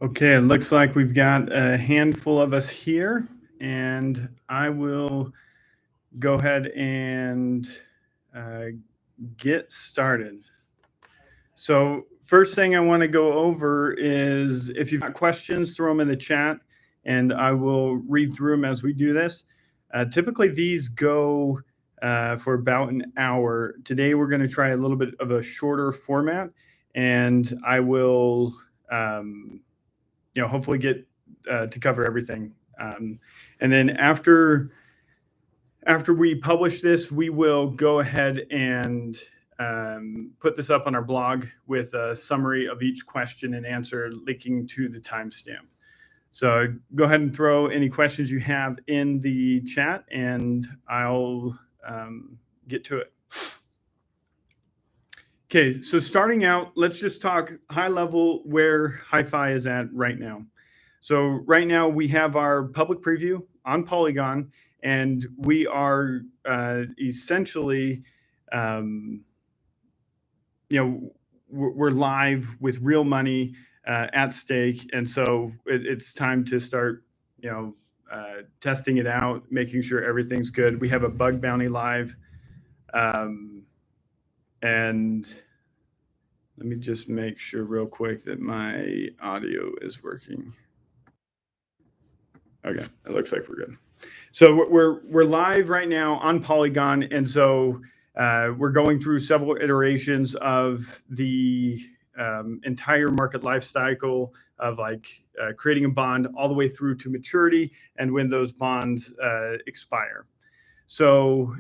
Okay, it looks like we've got a handful of us here, and I will go ahead and uh, get started. So, first thing I want to go over is if you've got questions, throw them in the chat, and I will read through them as we do this. Typically, these go for about an hour. Today, we're going to try a little bit of a shorter format, and I will. Hopefully get to cover everything. And then after we publish this, we will go ahead and put this up on our blog with a summary of each question and answer linking to the timestamp. So go ahead and throw any questions you have in the chat, and I'll get to it. Okay, so starting out, let's just talk high level where Hifi is at right now. So right now we have our public preview on Polygon, and we are essentially, we're live with real money at stake, and so it's time to start, testing it out, making sure everything's good. We have a bug bounty live, and let me just make sure real quick that my audio is working. Okay, it looks like we're good. So we're live right now on Polygon, and so we're going through several iterations of the entire market life cycle of creating a bond all the way through to maturity and when those bonds expire. So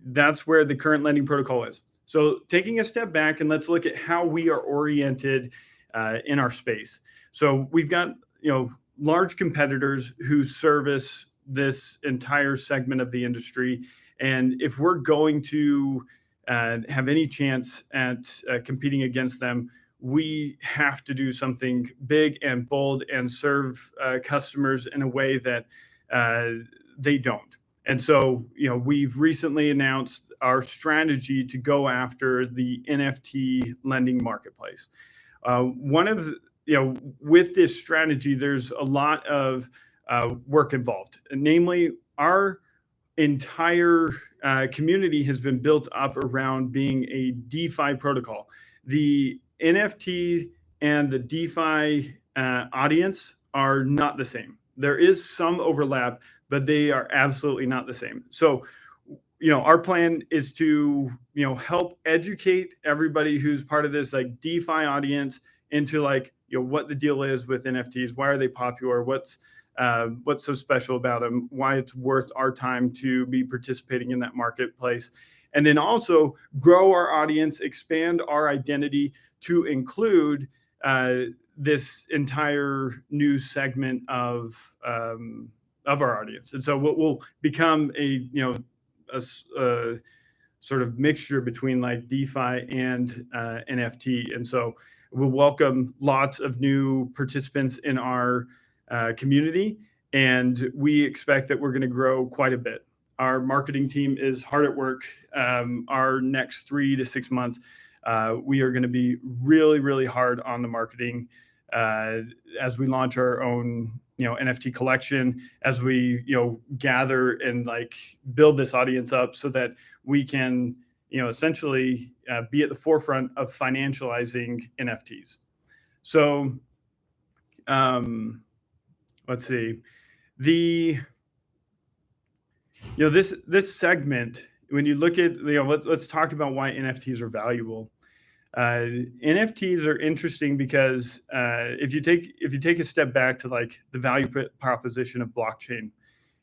that's where the current lending protocol is. So taking a step back, and let's look at how we are oriented in our space. So we've got large competitors who service this entire segment of the industry, and if we're going to have any chance at competing against them, we have to do something big and bold and serve customers in a way that they don't. And so, we've recently announced our strategy to go after the NFT lending marketplace. With this strategy, there's a lot of work involved. Namely, our entire community has been built up around being a DeFi protocol. The NFT and the DeFi audience are not the same. There is some overlap, but they are absolutely not the same. So, our plan is to, help educate everybody who's part of this DeFi audience into what the deal is with NFTs, why are they popular, what's so special about them, why it's worth our time to be participating in that marketplace, and then also grow our audience, expand our identity to include this entire new segment of our audience. And so we'll become a sort of mixture between DeFi and NFT. And so we'll welcome lots of new participants in our community, and we expect that we're going to grow quite a bit. Our marketing team is hard at work. Our next 3 to 6 months, we are going to be really, really hard on the marketing as we launch our own NFT collection, as we gather and build this audience up so that we can essentially be at the forefront of financializing NFTs. So let's see, this segment, when you look at let's talk about why NFTs are valuable. NFTs are interesting because if you take a step back to the value proposition of blockchain,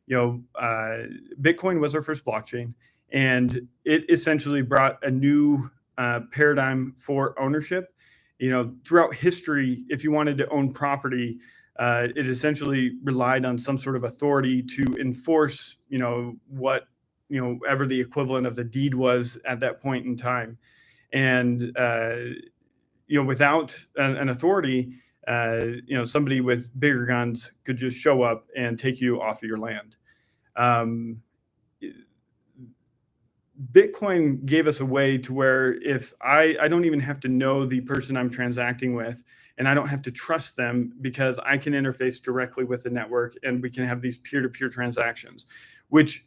Bitcoin was our first blockchain, and it essentially brought a new paradigm for ownership. Throughout history, if you wanted to own property, it essentially relied on some sort of authority to enforce, whatever the equivalent of the deed was at that point in time. And without an authority, somebody with bigger guns could just show up and take you off of your land. Bitcoin gave us a way to where if I don't even have to know the person I'm transacting with, and I don't have to trust them because I can interface directly with the network and we can have these peer-to-peer transactions, which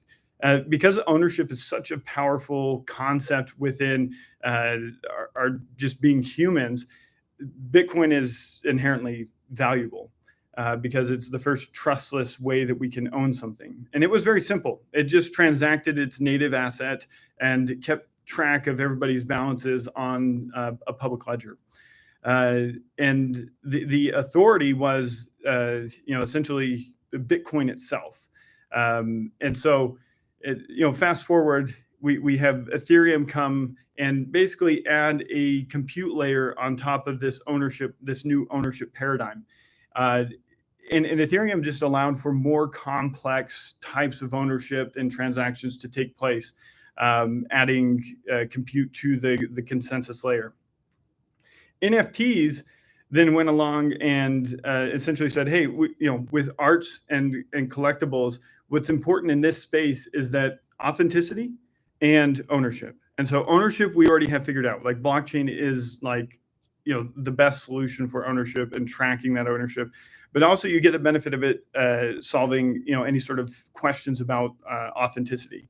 because ownership is such a powerful concept within our just being humans, Bitcoin is inherently valuable. Because it's the first trustless way that we can own something. And it was very simple. It just transacted its native asset and kept track of everybody's balances on a public ledger. And the authority was, essentially Bitcoin itself. And so, fast forward, we have Ethereum come and basically add a compute layer on top of this new ownership paradigm. And Ethereum just allowed for more complex types of ownership and transactions to take place, adding compute to the consensus layer. NFTs then went along and essentially said, hey, with arts and collectibles, what's important in this space is that authenticity and ownership. And so ownership, we already have figured out. Like blockchain is like, the best solution for ownership and tracking that ownership. But also you get the benefit of it solving, any sort of questions about authenticity.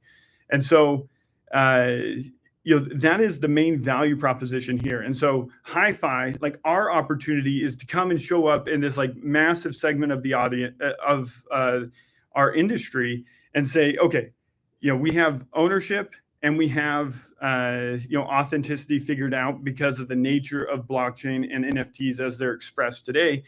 And so, that is the main value proposition here. And so Hifi, like our opportunity is to come and show up in this like massive segment of the audience of our industry and say, okay, we have ownership and we have authenticity figured out because of the nature of blockchain and NFTs as they're expressed today.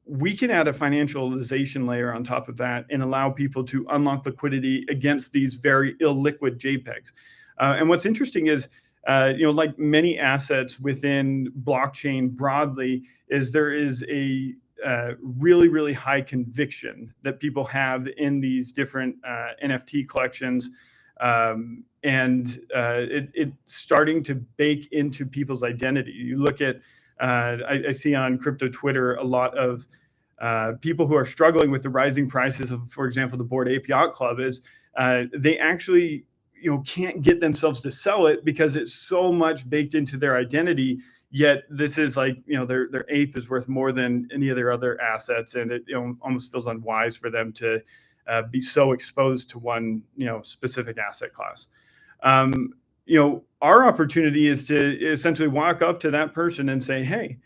We can add a financialization layer on top of that and allow people to unlock liquidity against these very illiquid JPEGs. And what's interesting is, like many assets within blockchain broadly, is there is a really, really high conviction that people have in these different NFT collections. And it's starting to bake into people's identity. You look at, I see on crypto Twitter a lot of people who are struggling with the rising prices of, for example, the Bored Ape Yacht Club is they actually can't get themselves to sell it because it's so much baked into their identity. Yet this is like their ape is worth more than any of their other assets, and it almost feels unwise for them to be so exposed to one specific asset class. Our opportunity is to essentially walk up to that person and say, hey,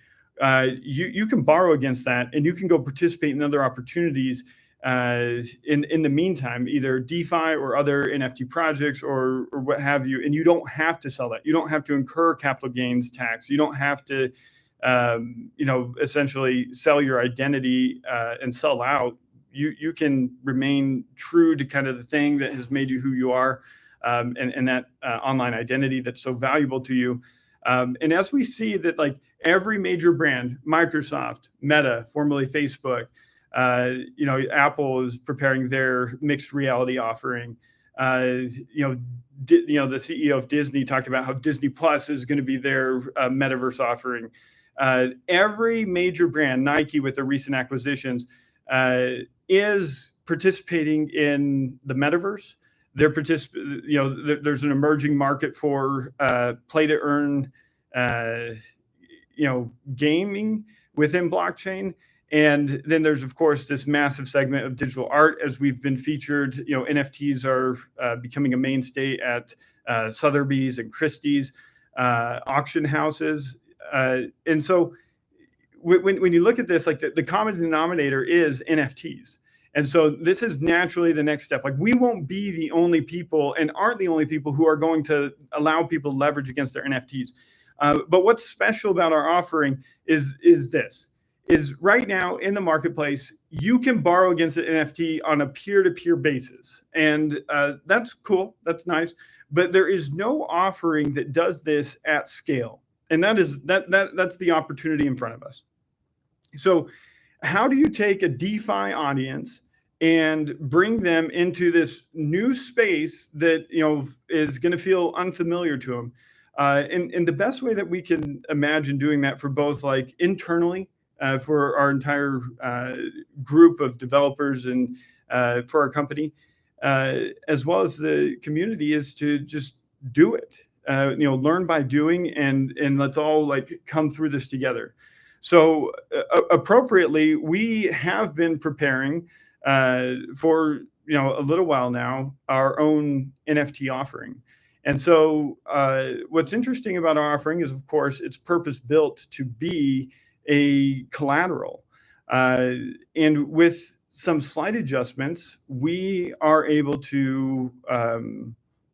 you can borrow against that and you can go participate in other opportunities in the meantime, either DeFi or other NFT projects or what have you. And you don't have to sell that. You don't have to incur capital gains tax. You don't have to, essentially sell your identity and sell out. You can remain true to kind of the thing that has made you who you are. And that online identity that's so valuable to you. And as we see that like every major brand, Microsoft, Meta, formerly Facebook, Apple is preparing their mixed reality offering. The CEO of Disney talked about how Disney Plus is going to be their metaverse offering. Every major brand, Nike with their recent acquisitions, is participating in the metaverse. There's an emerging market for play to earn, gaming within blockchain. And then there's, of course, this massive segment of digital art. As we've been featured, NFTs are becoming a mainstay at Sotheby's and Christie's, auction houses. And so when you look at this, like the common denominator is NFTs. And so this is naturally the next step. Like we won't be the only people and aren't the only people who are going to allow people to leverage against their NFTs. But what's special about our offering is right now in the marketplace, you can borrow against an NFT on a peer-to-peer basis. And that's cool. That's nice. But there is no offering that does this at scale. And that's the opportunity in front of us. So how do you take a DeFi audience and bring them into this new space that is going to feel unfamiliar to them? And the best way that we can imagine doing that for both like internally for our entire group of developers and for our company, as well as the community, is to just do it. Learn by doing, and let's all like come through this together. So appropriately, we have been preparing for a little while now our own NFT offering. And so what's interesting about our offering is, of course, it's purpose built to be a collateral. And with some slight adjustments, we are able to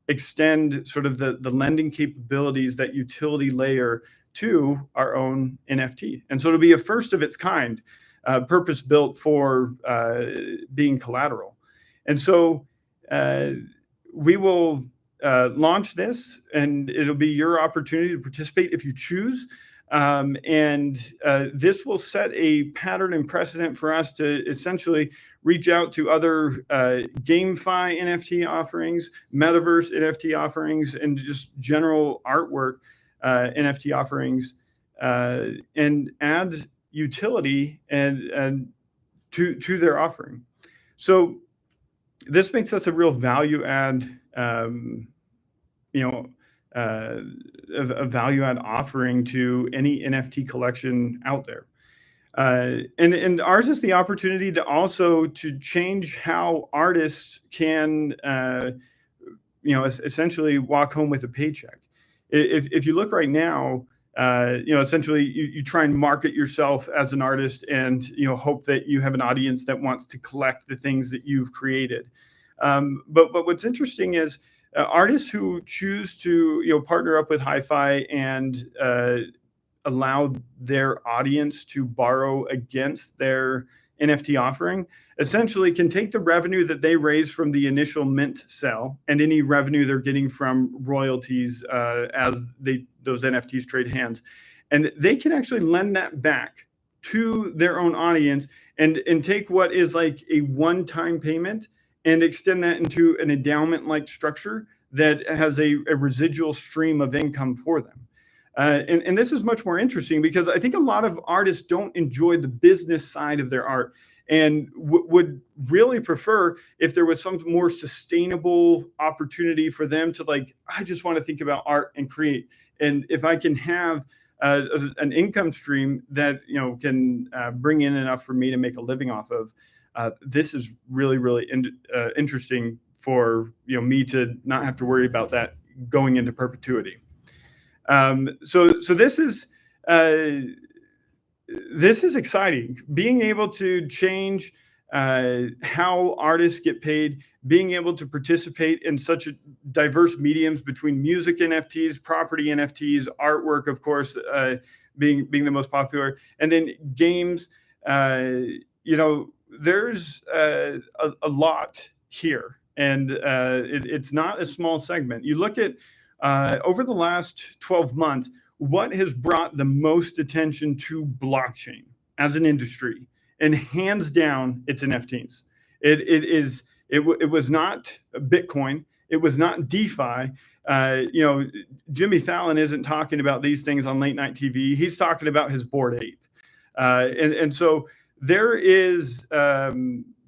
extend sort of the lending capabilities, that utility layer, to our own NFT. And so it'll be a first of its kind, purpose built for being collateral. And so we will launch this, and it'll be your opportunity to participate if you choose. And this will set a pattern and precedent for us to essentially reach out to other GameFi NFT offerings, metaverse NFT offerings, and just general artwork NFT offerings, and add utility and to their offering. So this makes us a real value add, a value add offering to any NFT collection out there. And ours is the opportunity to also to change how artists can, essentially walk home with a paycheck. If you look right now, essentially you try and market yourself as an artist, and hope that you have an audience that wants to collect the things that you've created. But what's interesting is artists who choose to partner up with Hifi and allow their audience to borrow against their NFT offering, essentially can take the revenue that they raise from the initial mint sale, and any revenue they're getting from royalties as those NFTs trade hands, and they can actually lend that back to their own audience, and take what is like a one-time payment and extend that into an endowment-like structure that has a residual stream of income for them. And this is much more interesting, because I think a lot of artists don't enjoy the business side of their art, and would really prefer if there was some more sustainable opportunity for them to, like, I just want to think about art and create. And if I can have an income stream that can bring in enough for me to make a living off of, this is really, really interesting for me to not have to worry about that going into perpetuity. So this is exciting. Being able to change how artists get paid, being able to participate in such diverse mediums between music NFTs, property NFTs, artwork, of course, being the most popular, and then games. There's a lot here, and it's not a small segment. You look at over the last 12 months, what has brought the most attention to blockchain as an industry, and hands down, it's NFTs. It was not Bitcoin. It was not DeFi. Jimmy Fallon isn't talking about these things on late night TV. He's talking about his Bored Ape. And so there is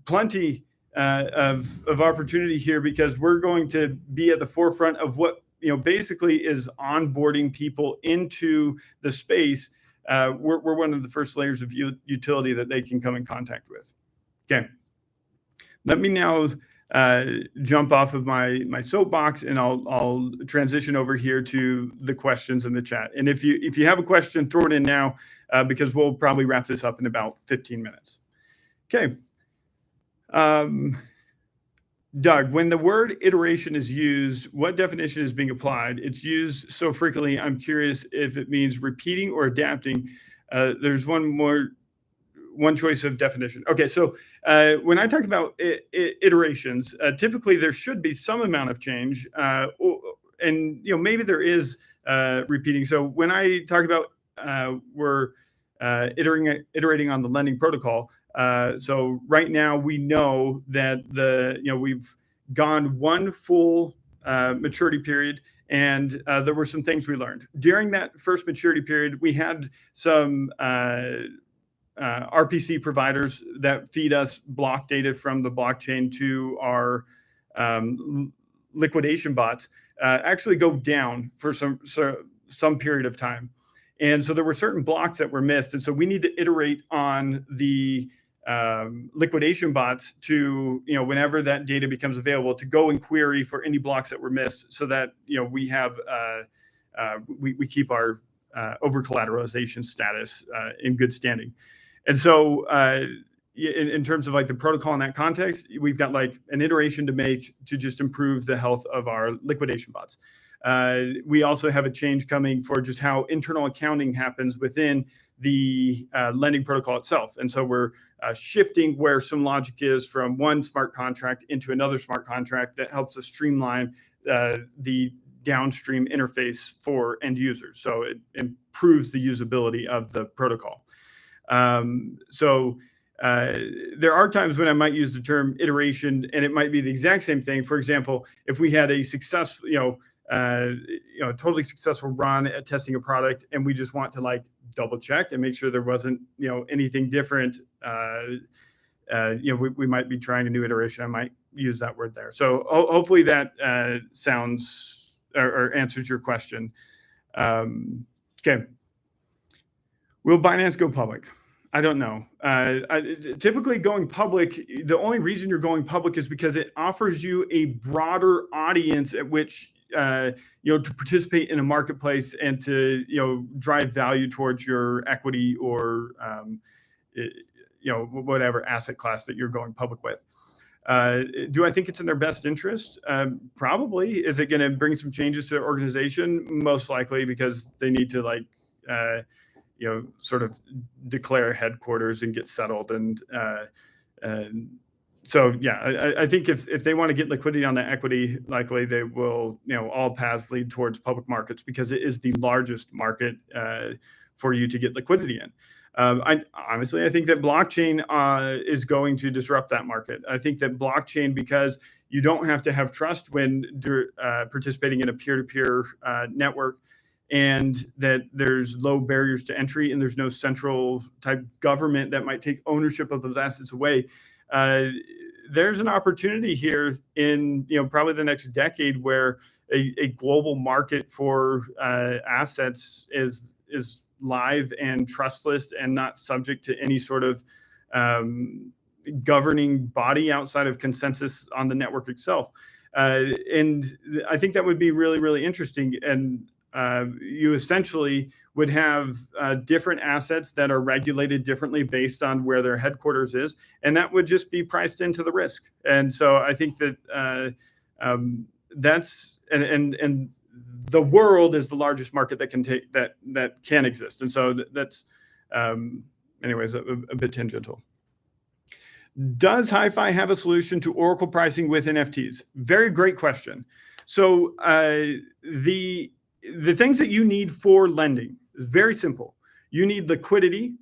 plenty of opportunity here, because we're going to be at the forefront of what basically is onboarding people into the space. We're one of the first layers of utility that they can come in contact with. Okay, let me now jump off of my soapbox, and I'll transition over here to the questions in the chat. And if you have a question, throw it in now, because we'll probably wrap this up in about 15 minutes. Okay. Doug, when the word iteration is used, what definition is being applied? It's used so frequently, I'm curious if it means repeating or adapting. There's one choice of definition. Okay, so when I talk about iterations, typically there should be some amount of change, and maybe there is repeating. So when I talk about we're iterating on the lending protocol. So right now we know that we've gone one full maturity period, and there were some things we learned during that first maturity period. We had some RPC providers that feed us block data from the blockchain to our liquidation bots actually go down for some period of time. And so there were certain blocks that were missed. And so we need to iterate on the liquidation bots to, whenever that data becomes available, to go and query for any blocks that were missed, so that, we have, we keep our over collateralization status in good standing. And so in terms of like the protocol in that context, we've got like an iteration to make to just improve the health of our liquidation bots. We also have a change coming for just how internal accounting happens within the lending protocol itself. And so we're shifting where some logic is from one smart contract into another smart contract that helps us streamline the downstream interface for end users. So it improves the usability of the protocol. There are times when I might use the term iteration, and it might be the exact same thing. For example, if we had a successful, totally successful run at testing a product, and we just want to like double check and make sure there wasn't, anything different, we might be trying a new iteration. I might use that word there. So hopefully that sounds or answers your question. Okay. Will Binance go public? I don't know. Typically going public, the only reason you're going public is because it offers you a broader audience at which, to participate in a marketplace and to, drive value towards your equity or, whatever asset class that you're going public with. Do I think it's in their best interest? Probably. Is it going to bring some changes to their organization? Most likely, because they need to sort of declare headquarters and get settled. And so, yeah, I think if they want to get liquidity on the equity, likely they will, all paths lead towards public markets, because it is the largest market for you to get liquidity in. I think that blockchain is going to disrupt that market. I think that blockchain, because you don't have to have trust when participating in a peer-to-peer network, and that there's low barriers to entry, and there's no central type government that might take ownership of those assets away. There's an opportunity here in probably the next decade where a global market for assets is live and trustless and not subject to any sort of governing body outside of consensus on the network itself. And I think that would be really, really interesting. And you essentially would have different assets that are regulated differently based on where their headquarters is, and that would just be priced into the risk. And so I think that that's and the world is the largest market that can take that can exist. And so that's anyways a bit tangential. Does Hifi have a solution to Oracle pricing with NFTs? Very great question. So the things that you need for lending is very simple. You need liquidity.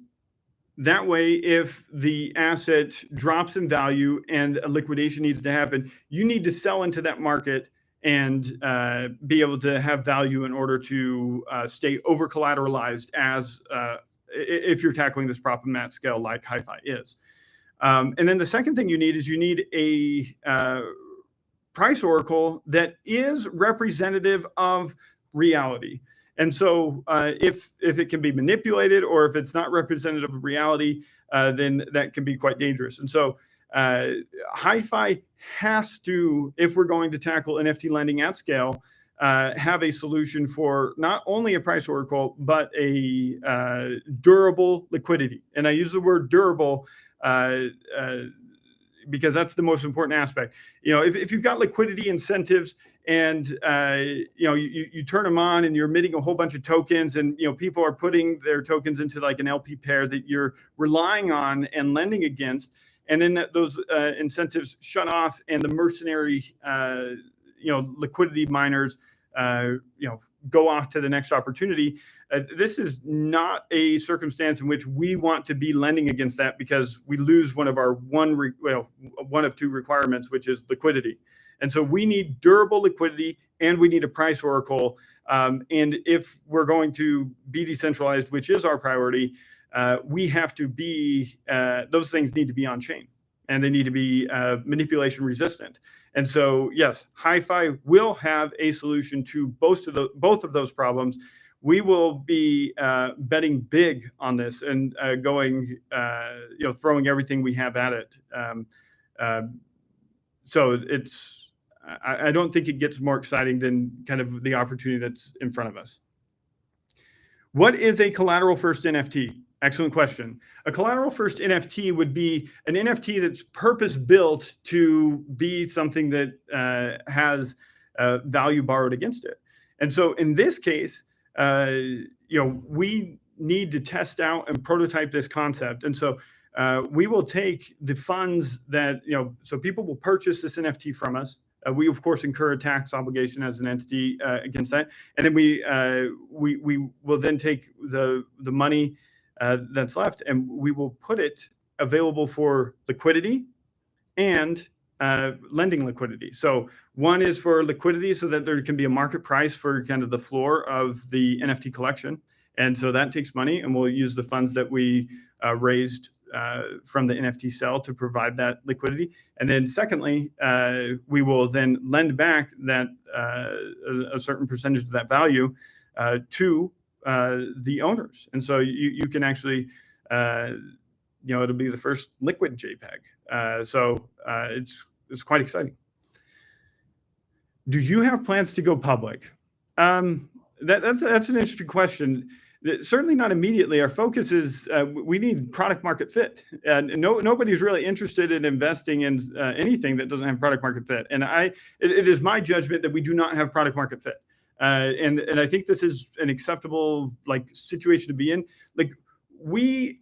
That way, if the asset drops in value and a liquidation needs to happen, you need to sell into that market and be able to have value in order to stay over collateralized as if you're tackling this problem at scale like Hifi is. And then the second thing you need is you need a price oracle that is representative of reality. And so if it can be manipulated, or if it's not representative of reality, then that can be quite dangerous. And so Hifi has to, if we're going to tackle NFT lending at scale, have a solution for not only a price oracle, but a durable liquidity. And I use the word durable because that's the most important aspect. If you've got liquidity incentives and you turn them on and you're emitting a whole bunch of tokens, and people are putting their tokens into like an LP pair that you're relying on and lending against, and then those incentives shut off, and the mercenary liquidity miners go off to the next opportunity. This is not a circumstance in which we want to be lending against that, because we lose one of our one of two requirements, which is liquidity. And so we need durable liquidity, and we need a price oracle. And if we're going to be decentralized, which is our priority, we have to be, those things need to be on chain, and they need to be manipulation resistant. And so, yes, Hifi will have a solution to both of those problems. We will be betting big on this and going, throwing everything we have at it. So I don't think it gets more exciting than kind of the opportunity that's in front of us. What is a collateral-first NFT? Excellent question. A collateral-first NFT would be an NFT that's purpose-built to be something that has value borrowed against it. And so in this case, we need to test out and prototype this concept. And so we will take the funds that, so people will purchase this NFT from us. We of course incur a tax obligation as an entity against that, and then we will then take the money that's left, and we will put it available for liquidity and lending liquidity. So one is for liquidity, so that there can be a market price for kind of the floor of the NFT collection, and so that takes money, and we'll use the funds that we raised from the NFT sale to provide that liquidity. And then secondly, we will then lend back that a certain percentage of that value to the owners. And so you can actually, it'll be the first liquid JPEG. So it's quite exciting. Do you have plans to go public? That's an interesting question. Certainly not immediately. Our focus is we need product market fit, and nobody's really interested in investing in anything that doesn't have product market fit. And it is my judgment that we do not have product market fit, and I think this is an acceptable situation to be in. When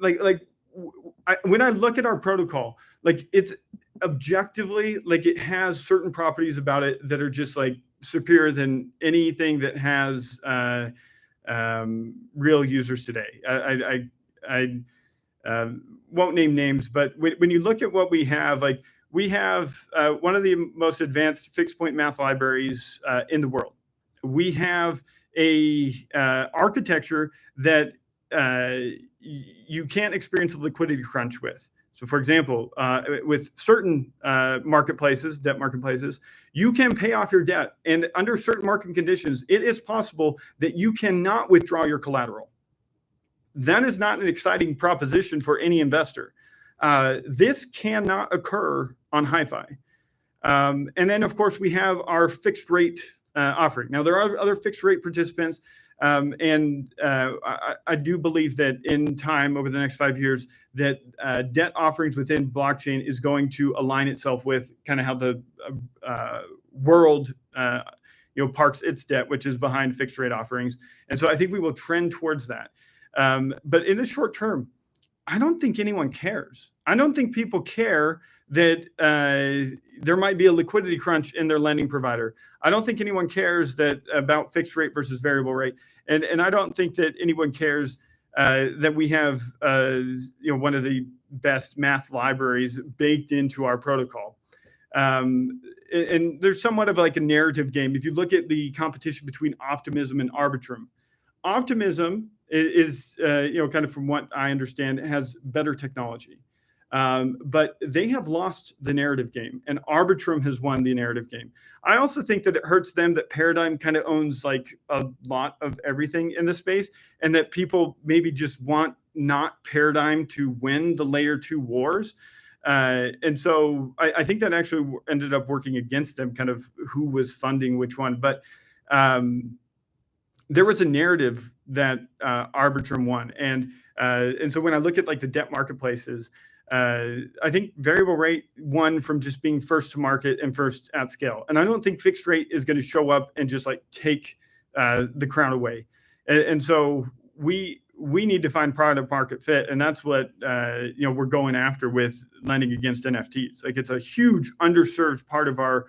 I look at our protocol, it's objectively it has certain properties about it that are just superior than anything that has real users today. I won't name names, but when you look at what we have, we have one of the most advanced fixed point math libraries in the world. We have a architecture that you can't experience a liquidity crunch with. So for example, with certain marketplaces, debt marketplaces, you can pay off your debt. And under certain market conditions, it is possible that you cannot withdraw your collateral. That is not an exciting proposition for any investor. This cannot occur on Hifi. And then, of course, we have our fixed rate offering. Now, there are other fixed rate participants. And I do believe that in time, over the next 5 years, that debt offerings within blockchain is going to align itself with kind of how the world parks its debt, which is behind fixed rate offerings. And so I think we will trend towards that. But in the short term, I don't think anyone cares. I don't think people care that there might be a liquidity crunch in their lending provider. I don't think anyone cares about fixed rate versus variable rate. And I don't think that anyone cares that we have one of the best math libraries baked into our protocol. And there's somewhat of a narrative game. If you look at the competition between Optimism and Arbitrum, Optimism is kind of, from what I understand, has better technology. But they have lost the narrative game, and Arbitrum has won the narrative game. I also think that it hurts them that Paradigm kind of owns a lot of everything in the space, and that people maybe just want not Paradigm to win the layer 2 wars. And so I think that actually ended up working against them, kind of who was funding which one. But there was a narrative that Arbitrum won. And so when I look at the debt marketplaces, I think variable rate won from just being first to market and first at scale. And I don't think fixed rate is going to show up and just take the crown away. And so we need to find product market fit. And that's what we're going after with lending against NFTs. It's a huge underserved part of our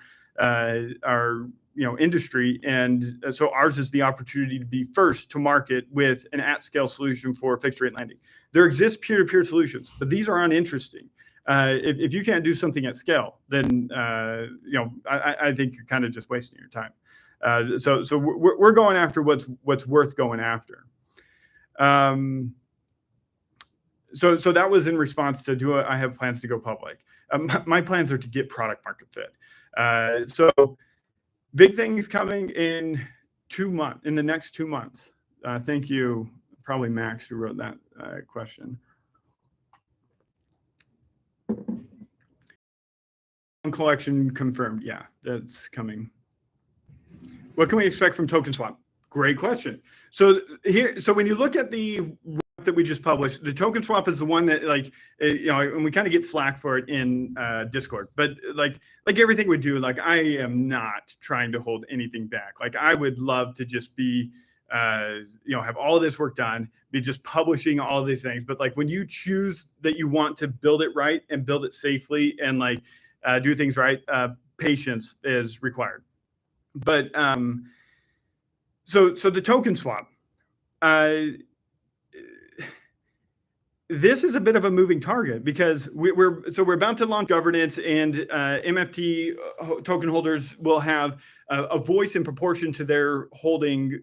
industry. And so ours is the opportunity to be first to market with an at-scale solution for fixed rate lending. There exist peer-to-peer solutions, but these are uninteresting. If you can't do something at scale, then I think you're kind of just wasting your time. So we're going after what's worth going after. So that was in response to, do I have plans to go public? My plans are to get product market fit. So big things coming in the next 2 months. Thank you, probably Max, who wrote that question. Collection confirmed. Yeah, that's coming. What can we expect from TokenSwap? Great question. So when you look at the that we just published, the TokenSwap is the one that, like, and we kind of get flack for it in Discord, but like everything we do, like, I am not trying to hold anything back. Like, I would love to just be, have all this work done, be just publishing all these things. But like, when you choose that you want to build it right and build it safely and like do things right, patience is required. But so the TokenSwap, this is a bit of a moving target because we're about to launch governance, and MFT token holders will have a voice in proportion to their holding,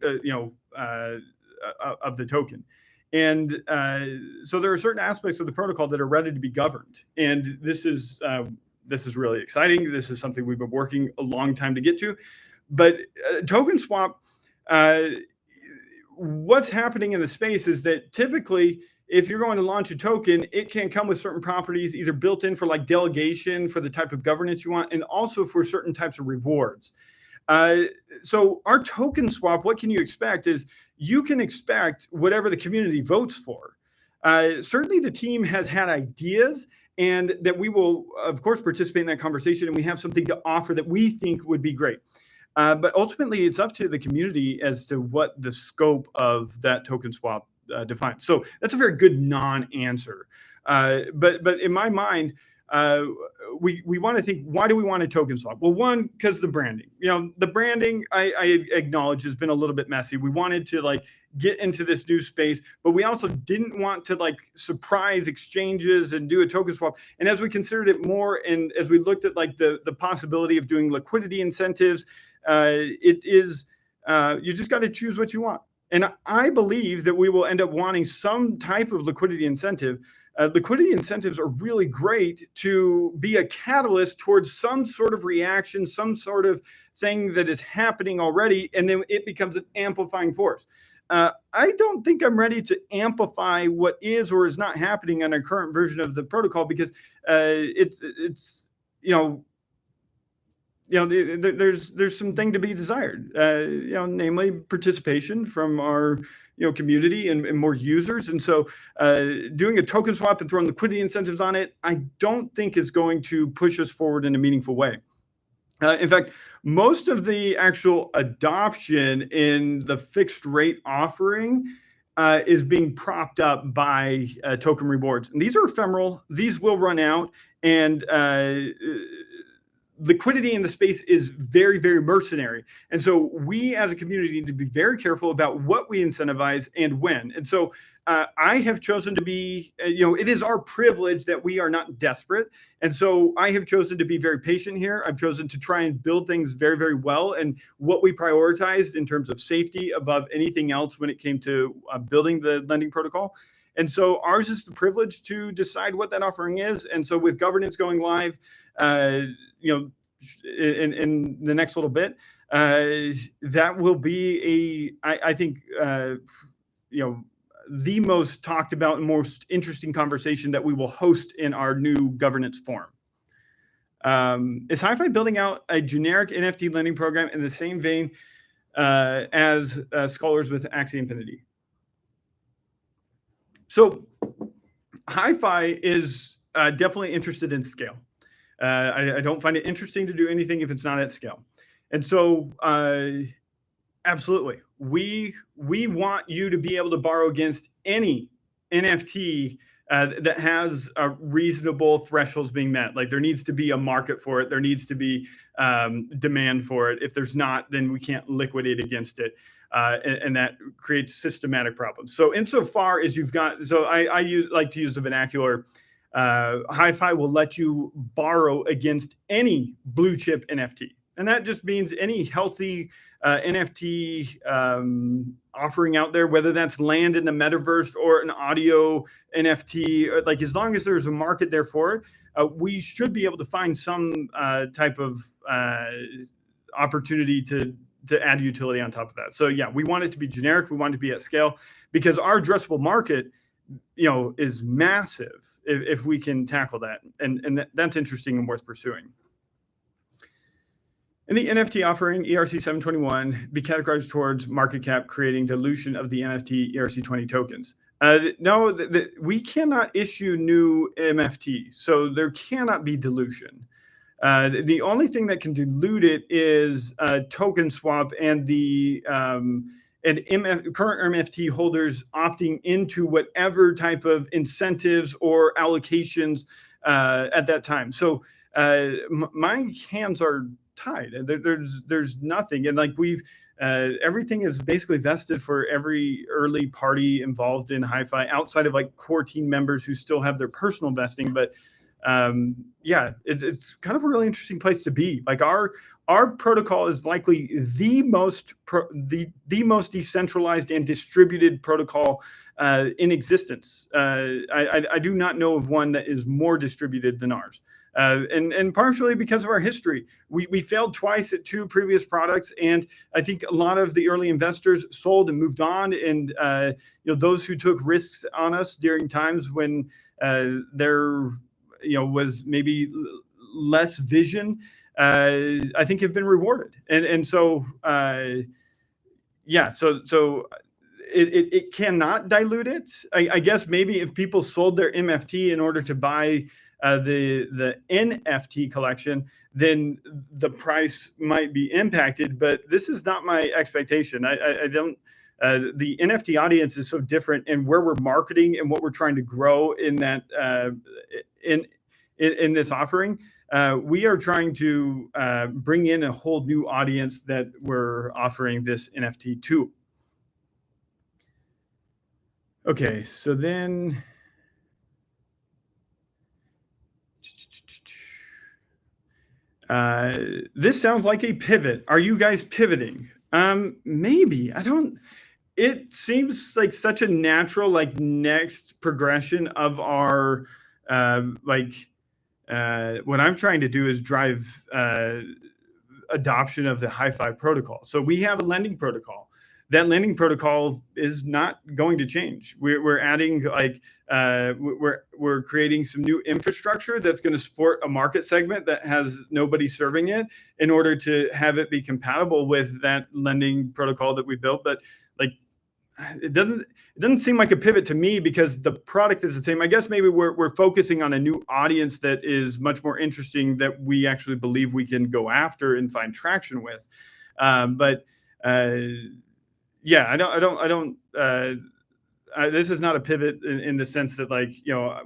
of the token. And so there are certain aspects of the protocol that are ready to be governed, and this is really exciting. This is something we've been working a long time to get to. But TokenSwap, what's happening in the space is that typically, if you're going to launch a token, it can come with certain properties either built in for like delegation for the type of governance you want, and also for certain types of rewards. So our TokenSwap, what can you expect is you can expect whatever the community votes for. Certainly the team has had ideas, and that we will, of course, participate in that conversation, and we have something to offer that we think would be great. But ultimately, it's up to the community as to what the scope of that TokenSwap defines. So that's a very good non-answer. But in my mind, we want to think, why do we want a TokenSwap? Well, one, because the branding. The branding, I acknowledge, has been a little bit messy. We wanted to like get into this new space, but we also didn't want to like surprise exchanges and do a TokenSwap. And as we considered it more, and as we looked at like the possibility of doing liquidity incentives, it is you just got to choose what you want. And I believe that we will end up wanting some type of liquidity incentive. Liquidity incentives are really great to be a catalyst towards some sort of reaction, some sort of thing that is happening already, and then it becomes an amplifying force. I don't think I'm ready to amplify what is or is not happening on our current version of the protocol, because it's there's something to be desired, namely participation from our community and more users. And so doing a TokenSwap and throwing liquidity incentives on it, I don't think is going to push us forward in a meaningful way. In fact, most of the actual adoption in the fixed rate offering is being propped up by token rewards. And these are ephemeral. These will run out. And liquidity in the space is very, very mercenary. And so we as a community need to be very careful about what we incentivize and when. And so I have chosen to be, it is our privilege that we are not desperate. And so I have chosen to be very patient here. I've chosen to try and build things very, very well. And what we prioritized in terms of safety above anything else when it came to building the lending protocol. And so ours is the privilege to decide what that offering is. And so with governance going live, in the next little bit, that will be I think, the most talked about and most interesting conversation that we will host in our new governance forum. Is Hifi building out a generic NFT lending program in the same vein as Scholars with Axie Infinity? So Hifi is definitely interested in scale. I don't find it interesting to do anything if it's not at scale. And so absolutely, we want you to be able to borrow against any NFT that has reasonable thresholds being met. Like, there needs to be a market for it. There needs to be demand for it. If there's not, then we can't liquidate against it. And that creates systematic problems. So insofar as you've got, so I like to use the vernacular, Hifi will let you borrow against any blue chip NFT. And that just means any healthy NFT offering out there, whether that's land in the metaverse or an audio NFT, like, as long as there's a market there for it, we should be able to find some type of opportunity to add utility on top of that. So yeah, we want it to be generic. We want it to be at scale because our addressable market, is massive if we can tackle that. And that's interesting and worth pursuing. In the NFT offering, ERC 721 be categorized towards market cap, creating dilution of the NFT ERC20 tokens. No, we cannot issue new MFT, so there cannot be dilution. The only thing that can dilute it is token swap and the current MFT holders opting into whatever type of incentives or allocations at that time. So my hands are tied. There's nothing, and like everything is basically vested for every early party involved in Hifi, outside of like core team members who still have their personal vesting. But yeah, it's kind of a really interesting place to be. Like our protocol is likely the most decentralized and distributed protocol in existence. I do not know of one that is more distributed than ours. And partially because of our history. We failed twice at 2 previous products, and I think a lot of the early investors sold and moved on, and those who took risks on us during times when there was maybe less vision, I think have been rewarded. And so yeah, so it cannot dilute it. I guess maybe if people sold their MFT in order to buy the NFT collection, then the price might be impacted. But this is not my expectation. I don't. The NFT audience is so different, and where we're marketing and what we're trying to grow in that in this offering. We are trying to bring in a whole new audience that we're offering this NFT to. Okay, so then this sounds like a pivot. Are you guys pivoting? Maybe. I don't. It seems like such a natural next progression of our what I'm trying to do is drive adoption of the Hifi protocol. So we have a lending protocol. That lending protocol is not going to change. We're adding we're creating some new infrastructure that's going to support a market segment that has nobody serving it in order to have it be compatible with that lending protocol that we built. But it doesn't seem like a pivot to me because the product is the same. I guess maybe we're focusing on a new audience that is much more interesting that we actually believe we can go after and find traction with. Yeah, I don't. This is not a pivot in the sense that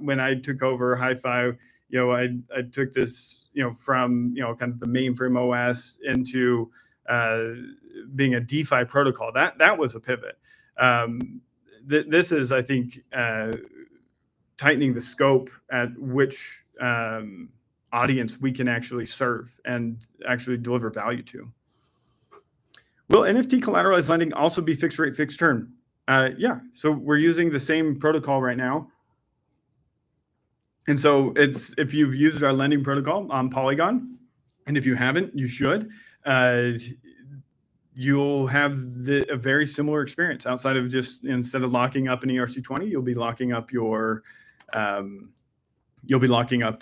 when I took over Hifi, I took this from kind of the mainframe OS into being a DeFi protocol. That was a pivot. This is, I think, tightening the scope at which audience we can actually serve and actually deliver value to. Will NFT collateralized lending also be fixed rate, fixed term? Yeah, so we're using the same protocol right now. And so if you've used our lending protocol on Polygon, and if you haven't, you should, you'll have a very similar experience outside of just instead of locking up an ERC20, you'll be locking up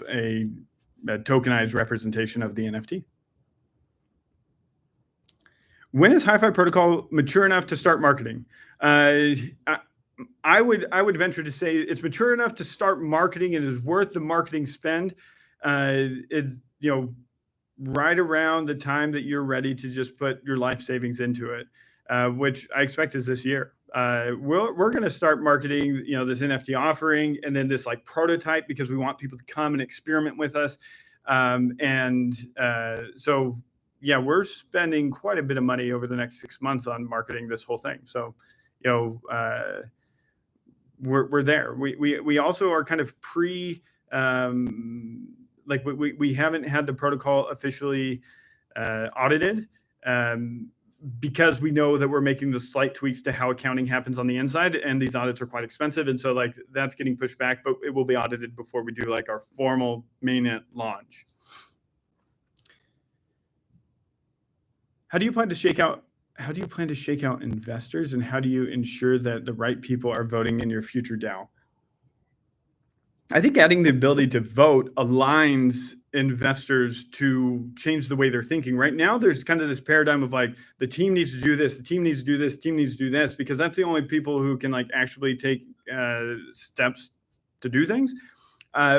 a tokenized representation of the NFT. When is Hifi protocol mature enough to start marketing? I would venture to say it's mature enough to start marketing and is worth the marketing spend. It's right around the time that you're ready to just put your life savings into it, which I expect is this year. We're going to start marketing, this NFT offering and then this prototype because we want people to come and experiment with us. So yeah, we're spending quite a bit of money over the next 6 months on marketing this whole thing. So, we're there. We also are kind of we haven't had the protocol officially audited. because we know that we're making the slight tweaks to how accounting happens on the inside, and these audits are quite expensive. And so like that's getting pushed back, but it will be audited before we do like our formal mainnet launch. How do you plan to shake out investors, and how do you ensure that the right people are voting in your future DAO? I think adding the ability to vote aligns investors to change the way they're thinking. Right now, there's kind of this paradigm of like the team needs to do this, the team needs to do this, the team needs to do this, because that's the only people who can like actually take steps to do things.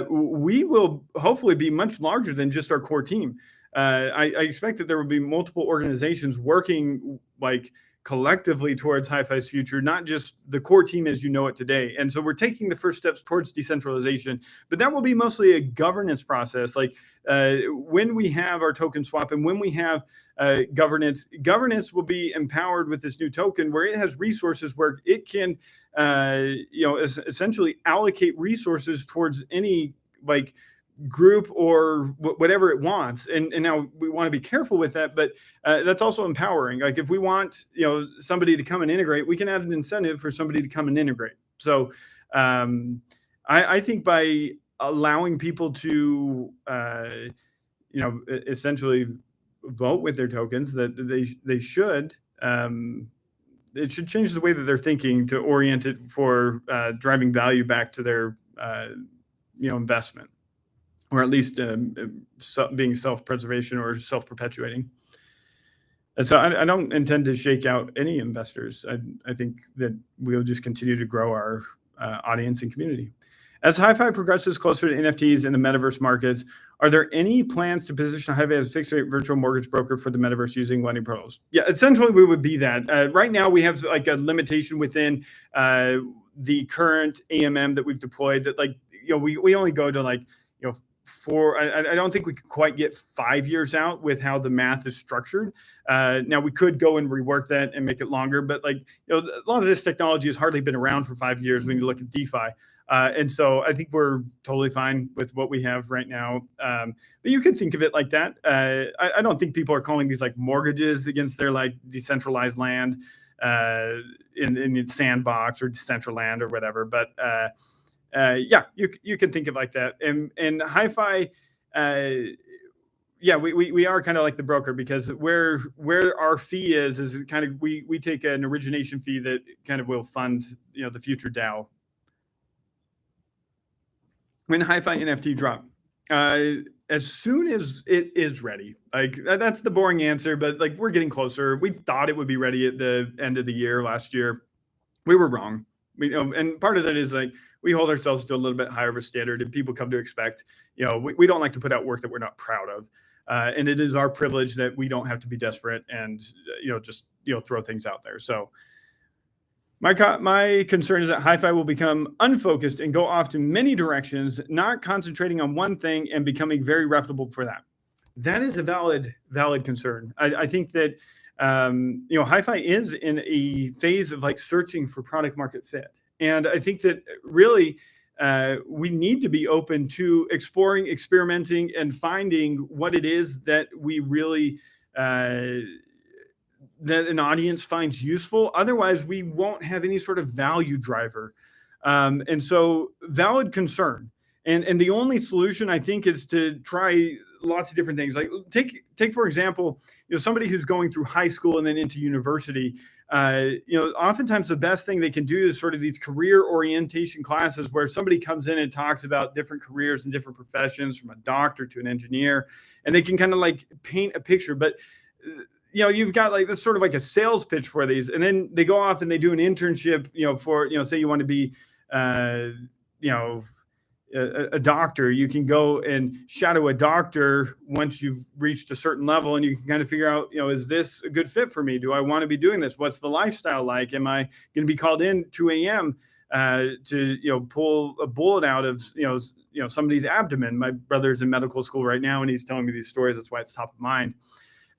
We will hopefully be much larger than just our core team. I expect that there will be multiple organizations working like collectively towards Hifi's future, not just the core team as you know it today. And so we're taking the first steps towards decentralization, but that will be mostly a governance process. Like when we have our token swap and when we have governance will be empowered with this new token where it has resources where it can, essentially allocate resources towards any like group or whatever it wants. And now we want to be careful with that, but that's also empowering. Like if we want, somebody to come and integrate, we can add an incentive for somebody to come and integrate. So I think by allowing people to, essentially vote with their tokens, that they should, it should change the way that they're thinking to orient it for driving value back to their, investment. Or at least being self-preservation or self-perpetuating. And so I don't intend to shake out any investors. I think that we'll just continue to grow our audience and community. As Hifi progresses closer to NFTs and the metaverse markets, are there any plans to position Hifi as a fixed-rate virtual mortgage broker for the metaverse using lending protocols? Yeah, essentially we would be that. Right now we have like a limitation within the current AMM that we've deployed that we only go to I don't think we could quite get 5 years out with how the math is structured. Now we could go and rework that and make it longer, but a lot of this technology has hardly been around for 5 years when you look at DeFi. And so I think we're totally fine with what we have right now. But you could think of it like that. I don't think people are calling these like mortgages against their like decentralized land in Sandbox or Decentraland or whatever. But you can think of it like that. And Hifi, we are kind of like the broker, because where our fee is kind of we take an origination fee that kind of will fund the future DAO. When Hifi NFT drop, as soon as it is ready. Like that's the boring answer, but like we're getting closer. We thought it would be ready at the end of the year last year. We were wrong. And part of that is like we hold ourselves to a little bit higher of a standard, and people come to expect, we don't like to put out work that we're not proud of. And it is our privilege that we don't have to be desperate and, just throw things out there. So my concern is that Hifi will become unfocused and go off to many directions, not concentrating on one thing and becoming very reputable for that. That is a valid concern. I think that, Hifi is in a phase of like searching for product market fit. And I think that really we need to be open to exploring, experimenting, and finding what it is that we really, that an audience finds useful. Otherwise, we won't have any sort of value driver. And so valid concern. And the only solution, I think, is to try lots of different things. Like take for example, somebody who's going through high school and then into university. Oftentimes the best thing they can do is sort of these career orientation classes where somebody comes in and talks about different careers and different professions, from a doctor to an engineer, and they can kind of like paint a picture. But you've got like this sort of like a sales pitch for these, and then they go off and they do an internship, for say you want to be a doctor. You can go and shadow a doctor once you've reached a certain level, and you can kind of figure out, is this a good fit for me? Do I want to be doing this? What's the lifestyle like? Am I going to be called in 2 a.m. To pull a bullet out of somebody's abdomen? My brother's in medical school right now, and he's telling me these stories. That's why it's top of mind.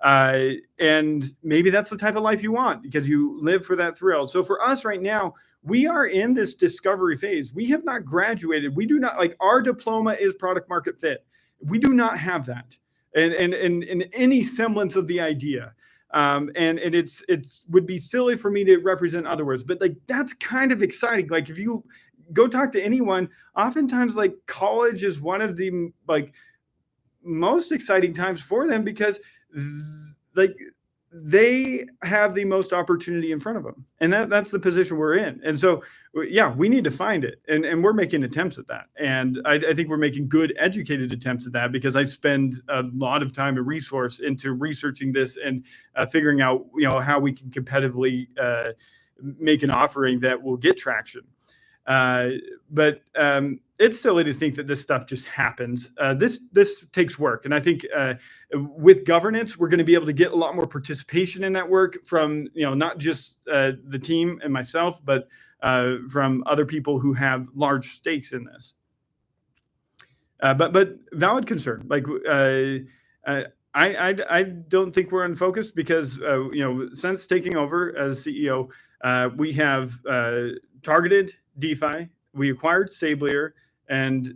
And maybe that's the type of life you want, because you live for that thrill. So for us right now, we are in this discovery phase. We have not graduated. We do not, like, our diploma is product market fit. We do not have that. And any semblance of the idea. And it's would be silly for me to represent other words, but like that's kind of exciting. Like if you go talk to anyone, oftentimes like college is one of the like most exciting times for them because like they have the most opportunity in front of them, and that's the position we're in. And so yeah, we need to find it, and we're making attempts at that, and I think we're making good educated attempts at that because I spend a lot of time and resource into researching this and figuring out how we can competitively make an offering that will get traction. But it's silly to think that this stuff just happens. This takes work, and I think with governance, we're going to be able to get a lot more participation in that work from not just the team and myself, but from other people who have large stakes in this. But valid concern. Like I don't think we're unfocused because since taking over as CEO, we have targeted DeFi. We acquired Sablier, and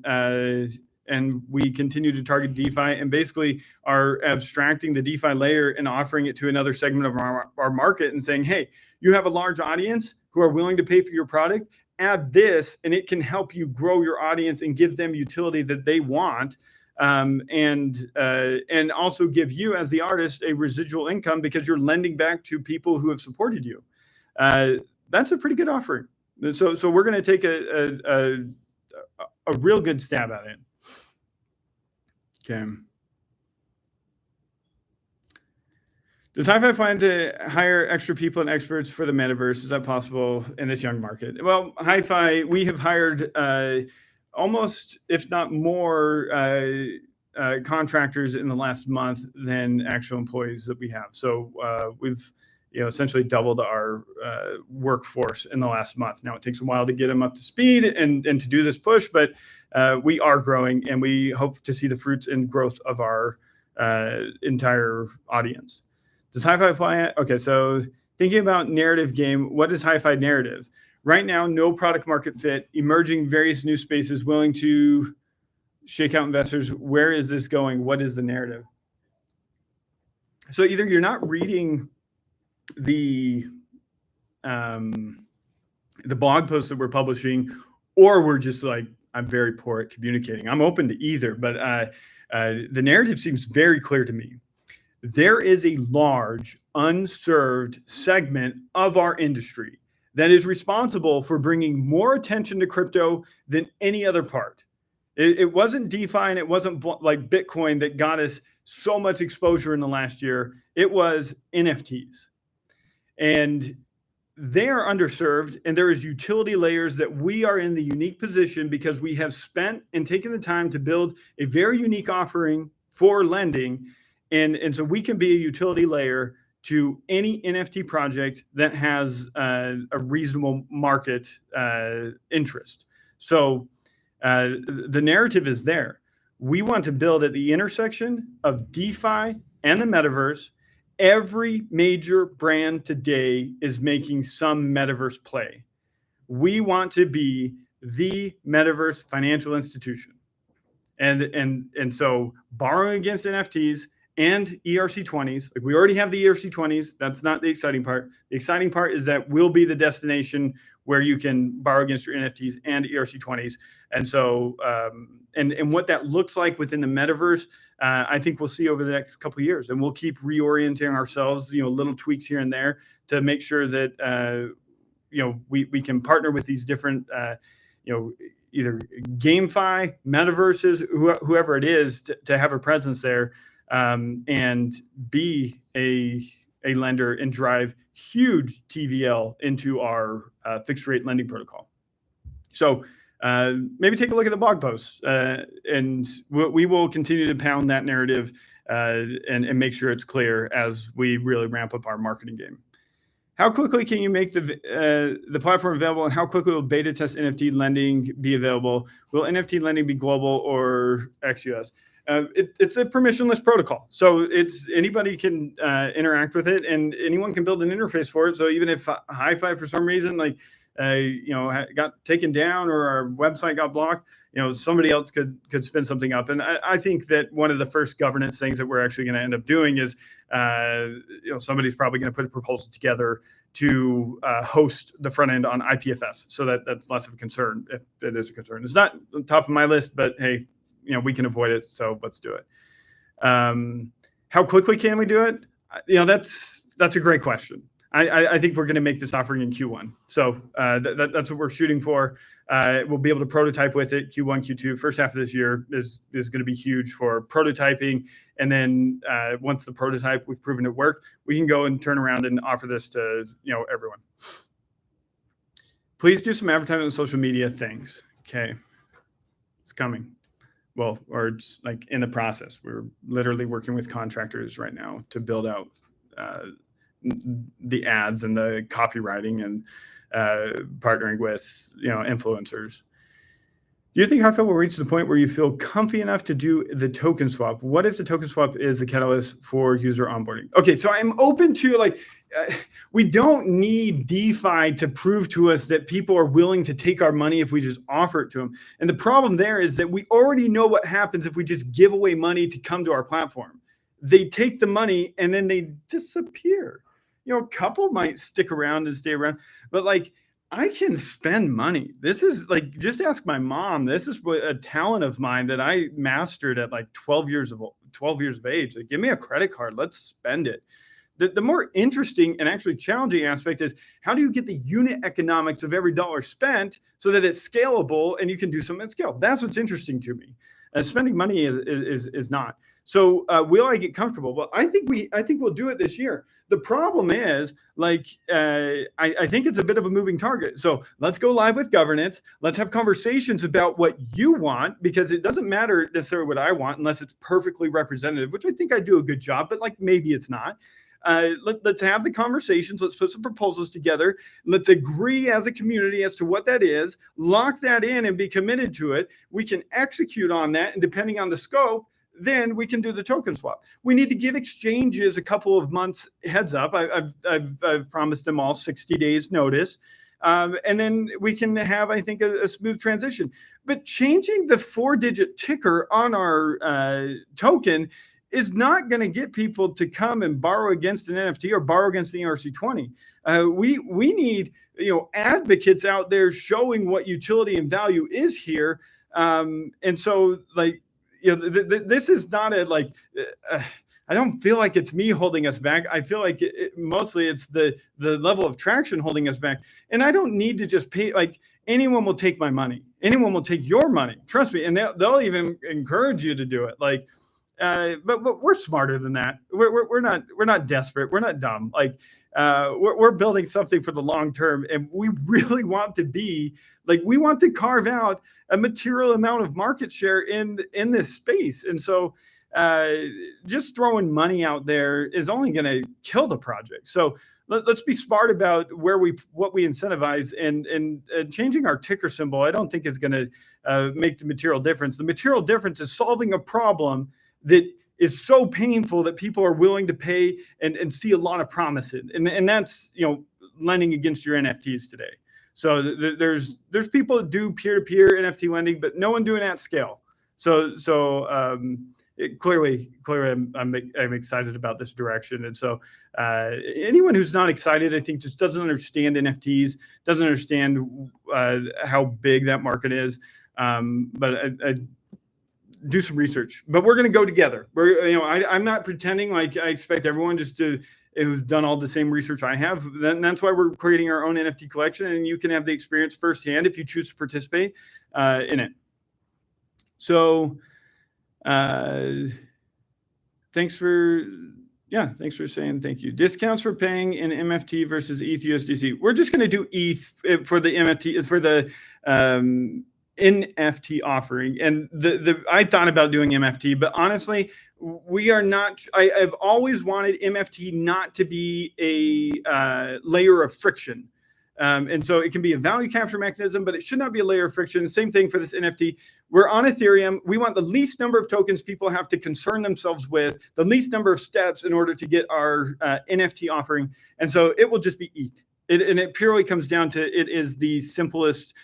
we continue to target DeFi, and basically are abstracting the DeFi layer and offering it to another segment of our market and saying, hey, you have a large audience who are willing to pay for your product. Add this, and it can help you grow your audience and give them utility that they want. And also give you as the artist a residual income because you're lending back to people who have supported you. That's a pretty good offering. So we're going to take a real good stab at it. Okay. Does Hifi plan to hire extra people and experts for the metaverse? Is that possible in this young market? Well, Hifi, we have hired almost, if not more, contractors in the last month than actual employees that we have. So we've essentially doubled our workforce in the last month. Now it takes a while to get them up to speed and to do this push, but we are growing, and we hope to see the fruits and growth of our entire audience. Does Hifi plan? Okay, so thinking about narrative game, what is Hifi narrative? Right now, no product market fit, emerging various new spaces, willing to shake out investors. Where is this going? What is the narrative? So either you're not reading the blog posts that we're publishing, or we're just like, I'm very poor at communicating. I'm open to either, but the narrative seems very clear to me. There is a large unserved segment of our industry that is responsible for bringing more attention to crypto than any other part. It wasn't DeFi and it wasn't like Bitcoin that got us so much exposure in the last year. It was NFTs. And they are underserved, and there is utility layers that we are in the unique position because we have spent and taken the time to build a very unique offering for lending. And so we can be a utility layer to any NFT project that has a reasonable market interest. So the narrative is there. We want to build at the intersection of DeFi and the metaverse. Every major brand today is making some metaverse play. We want to be the metaverse financial institution. And so borrowing against NFTs and ERC20s, like we already have the ERC20s. That's not the exciting part. The exciting part is that we'll be the destination where you can borrow against your NFTs and ERC20s. And so, and what that looks like within the metaverse, I think we'll see over the next couple of years, and we'll keep reorienting ourselves, little tweaks here and there to make sure that, we can partner with these different, either GameFi, metaverses, whoever it is, to have a presence there, and be a lender and drive huge TVL into our fixed rate lending protocol. So maybe take a look at the blog posts, and we will continue to pound that narrative and make sure it's clear as we really ramp up our marketing game. How quickly can you make the platform available, and how quickly will beta test NFT lending be available? Will NFT lending be global or ex-US? It's a permissionless protocol. So anybody can interact with it, and anyone can build an interface for it. So even if Hifi for some reason got taken down or our website got blocked, somebody else could spin something up. And I think that one of the first governance things that we're actually going to end up doing is somebody's probably going to put a proposal together to host the front end on IPFS. So that's less of a concern, if it is a concern. It's not on top of my list, but hey, we can avoid it. So let's do it. How quickly can we do it? That's a great question. I think we're going to make this offering in Q1. So that's what we're shooting for. We'll be able to prototype with it Q1, Q2. First half of this year is going to be huge for prototyping. And then once the prototype, we've proven it worked, we can go and turn around and offer this to everyone. Please do some advertising on social media things. Okay, it's coming. Well, or it's like in the process. We're literally working with contractors right now to build out the ads and the copywriting and partnering with influencers. Do you think Hifi will reach the point where you feel comfy enough to do the token swap? What if the token swap is the catalyst for user onboarding? Okay, so I'm open to we don't need DeFi to prove to us that people are willing to take our money if we just offer it to them. And the problem there is that we already know what happens if we just give away money to come to our platform. They take the money and then they disappear. A couple might stick around and stay around, but I can spend money. This is just ask my mom. This is a talent of mine that I mastered at 12 years of age. Give me a credit card. Let's spend it. The more interesting and actually challenging aspect is how do you get the unit economics of every dollar spent so that it's scalable and you can do something at scale? That's what's interesting to me. Spending money is not. So will I get comfortable? Well, I think we'll do it this year. The problem is I think it's a bit of a moving target. So let's go live with governance. Let's have conversations about what you want, because it doesn't matter necessarily what I want unless it's perfectly representative, which I think I do a good job, but maybe it's not. Let's have the conversations. Let's put some proposals together. Let's agree as a community as to what that is, lock that in and be committed to it. We can execute on that. And depending on the scope, then we can do the token swap. We need to give exchanges a couple of months heads up. I've promised them all 60 days notice. And then we can have, I think, a smooth transition. But changing the 4-digit ticker on our token is not going to get people to come and borrow against an NFT or borrow against the ERC20. We need advocates out there showing what utility and value is here. And so this is not I don't feel like it's me holding us back. I feel like mostly it's the level of traction holding us back. And I don't need to just pay. Anyone will take my money. Anyone will take your money. Trust me. And they'll even encourage you to do it. But we're smarter than that. We're not desperate. We're not dumb. We're building something for the long term, and we really want to be we want to carve out a material amount of market share in this space. And so just throwing money out there is only going to kill the project. So let's be smart about what we incentivize, and changing our ticker symbol, I don't think is going to make the material difference. The material difference is solving a problem that is so painful that people are willing to pay and see a lot of promise in. And that's, lending against your NFTs today. So there's people that do peer-to-peer NFT lending, but no one doing it at scale. So clearly I'm excited about this direction. And so anyone who's not excited, I think, just doesn't understand NFTs, doesn't understand how big that market is. But I do some research, but we're going to go together. I'm not pretending like I expect everyone just to who's done all the same research I have. Then that's why we're creating our own NFT collection, and you can have the experience firsthand if you choose to participate in it. So thanks for saying thank you. Discounts for paying in MFT versus ETH USDC. We're just going to do ETH for the MFT, for the NFT offering. And I thought about doing MFT, but honestly, we are not. I've always wanted MFT not to be a layer of friction. And so it can be a value capture mechanism, but it should not be a layer of friction. Same thing for this NFT. We're on Ethereum. We want the least number of tokens people have to concern themselves with, the least number of steps in order to get our NFT offering. And so it will just be ETH. And it purely comes down to, it is the simplest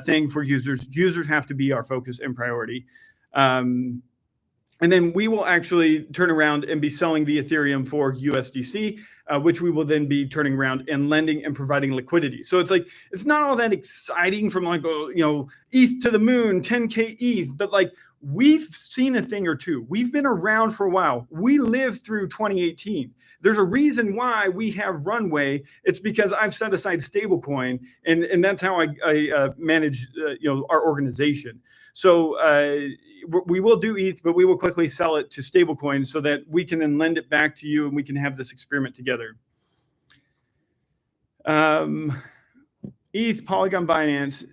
thing for users. Users have to be our focus and priority. And then we will actually turn around and be selling the Ethereum for USDC, which we will then be turning around and lending and providing liquidity. So it's like, it's not all that exciting from like, ETH to the moon, 10K ETH, but like we've seen a thing or two. We've been around for a while. We lived through 2018. There's a reason why we have runway. It's because I've set aside stablecoin, and that's how I manage our organization. So we will do ETH, but we will quickly sell it to stablecoins so that we can then lend it back to you and we can have this experiment together. ETH, Polygon, Binance.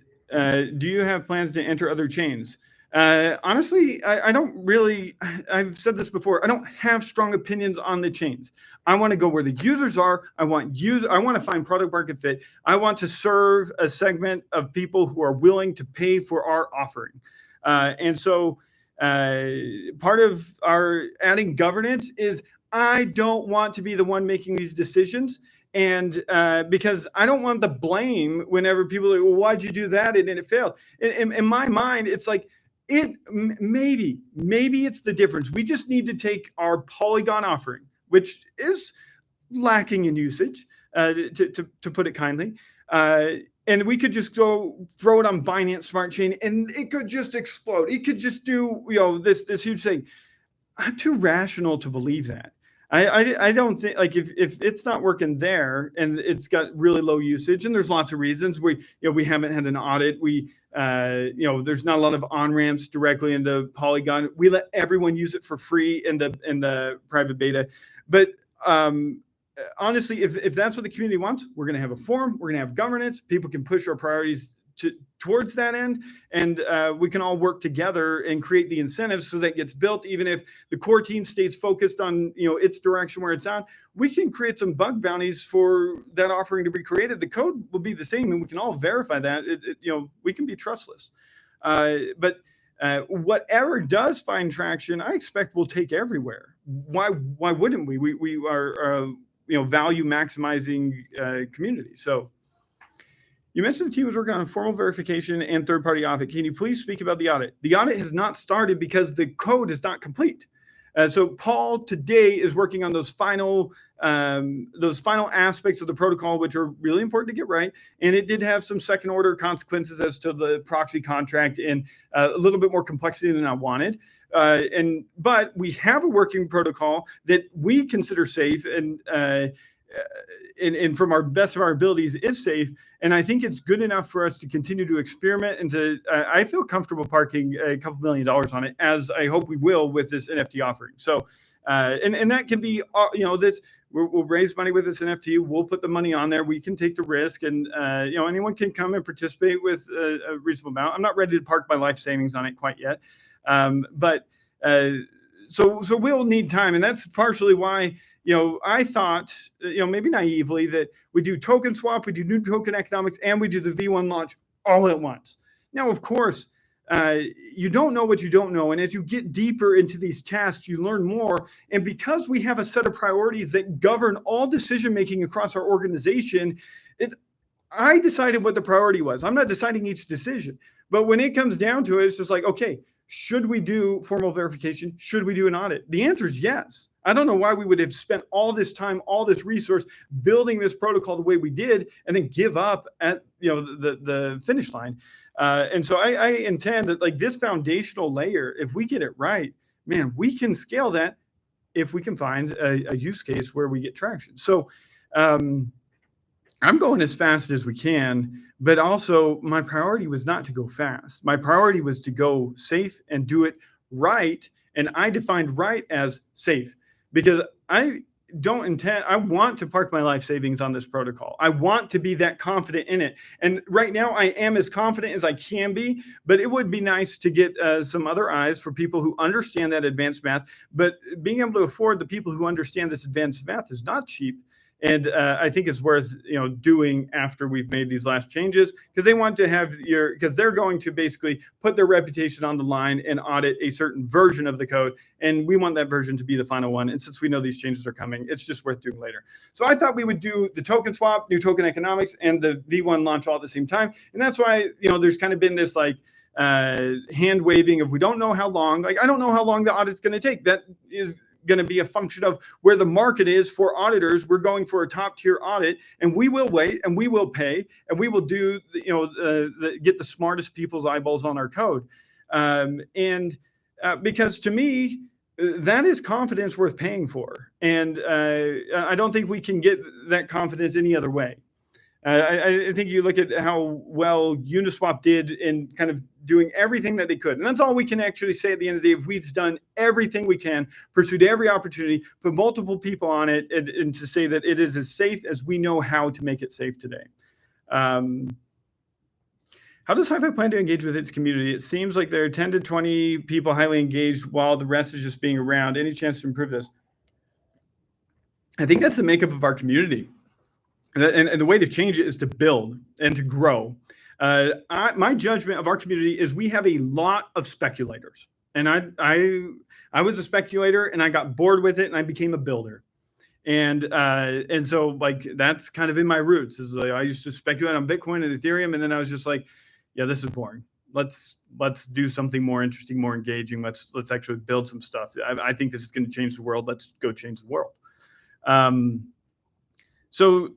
Do you have plans to enter other chains? Honestly, I don't really, I've said this before, I don't have strong opinions on the chains. I want to go where the users are. I want to find product market fit. I want to serve a segment of people who are willing to pay for our offering. And so part of our adding governance is I don't want to be the one making these decisions. And because I don't want the blame whenever people are like, well, why'd you do that? And then it failed. In my mind, it's like, maybe it's the difference. We just need to take our Polygon offering, which is lacking in usage, to put it kindly, and we could just go throw it on Binance Smart Chain, and it could just explode. It could just do this huge thing. I'm too rational to believe that. I don't think, like, if it's not working there and it's got really low usage, and there's lots of reasons. We haven't had an audit. There's not a lot of on-ramps directly into Polygon. We let everyone use it for free in the private beta. But honestly, if that's what the community wants, we're going to have a forum. We're going to have governance. People can push our priorities towards that end, and we can all work together and create the incentives so that gets built. Even if the core team stays focused on its direction where it's at, we can create some bug bounties for that offering to be created. The code will be the same, and we can all verify that. We can be trustless. But whatever does find traction, I expect we'll take everywhere. Why wouldn't we? We are value maximizing community. So. You mentioned the team was working on formal verification and third-party audit. Can you please speak about the audit? The audit has not started because the code is not complete. So Paul today is working on those final aspects of the protocol, which are really important to get right. And it did have some second-order consequences as to the proxy contract and a little bit more complexity than I wanted. But we have a working protocol that we consider safe and from our best of our abilities is safe. And I think it's good enough for us to continue to experiment and to, I feel comfortable parking a couple $1 million on it, as I hope we will with this NFT offering. So, and that can be, we'll raise money with this NFT. We'll put the money on there. We can take the risk, and anyone can come and participate with a reasonable amount. I'm not ready to park my life savings on it quite yet. So we'll need time. And that's partially why, I thought, maybe naively, that we do token swap, we do new token economics, and we do the V1 launch all at once. Now, of course, you don't know what you don't know. And as you get deeper into these tasks, you learn more. And because we have a set of priorities that govern all decision-making across our organization, I decided what the priority was. I'm not deciding each decision. But when it comes down to it, it's just like, okay, should we do formal verification? Should we do an audit? The answer is yes. I don't know why we would have spent all this time, all this resource building this protocol the way we did, and then give up at the finish line. And so I intend that, like, this foundational layer, if we get it right, man, we can scale that if we can find a use case where we get traction. So I'm going as fast as we can, but also my priority was not to go fast. My priority was to go safe and do it right. And I defined right as safe, because I want to park my life savings on this protocol. I want to be that confident in it. And right now I am as confident as I can be, but it would be nice to get some other eyes for people who understand that advanced math. But being able to afford the people who understand this advanced math is not cheap. And I think it's worth doing after we've made these last changes, because they want to have because they're going to basically put their reputation on the line and audit a certain version of the code, and we want that version to be the final one. And since we know these changes are coming, it's just worth doing later. So I thought we would do the token swap, new token economics, and the V1 launch all at the same time. And that's why there's kind of been this like hand waving of we don't know how long. Like I don't know how long the audit's going to take. That is going to be a function of where the market is for auditors. We're going for a top tier audit, and we will wait, and we will pay, and we will do get the smartest people's eyeballs on our code. Because to me, that is confidence worth paying for. And I don't think we can get that confidence any other way. I think you look at how well Uniswap did in kind of doing everything that they could. And that's all we can actually say at the end of the day. If we've done everything we can, pursued every opportunity, put multiple people on it, and to say that it is as safe as we know how to make it safe today. How does Hifi plan to engage with its community? It seems like there are 10 to 20 people highly engaged while the rest is just being around. Any chance to improve this? I think that's the makeup of our community. And the way to change it is to build and to grow. My judgment of our community is we have a lot of speculators. And I was a speculator, and I got bored with it, and I became a builder. And so like that's kind of in my roots. Is like I used to speculate on Bitcoin and Ethereum, and then I was just like, yeah, this is boring. Let's do something more interesting, more engaging. Let's actually build some stuff. I think this is going to change the world. Let's go change the world. So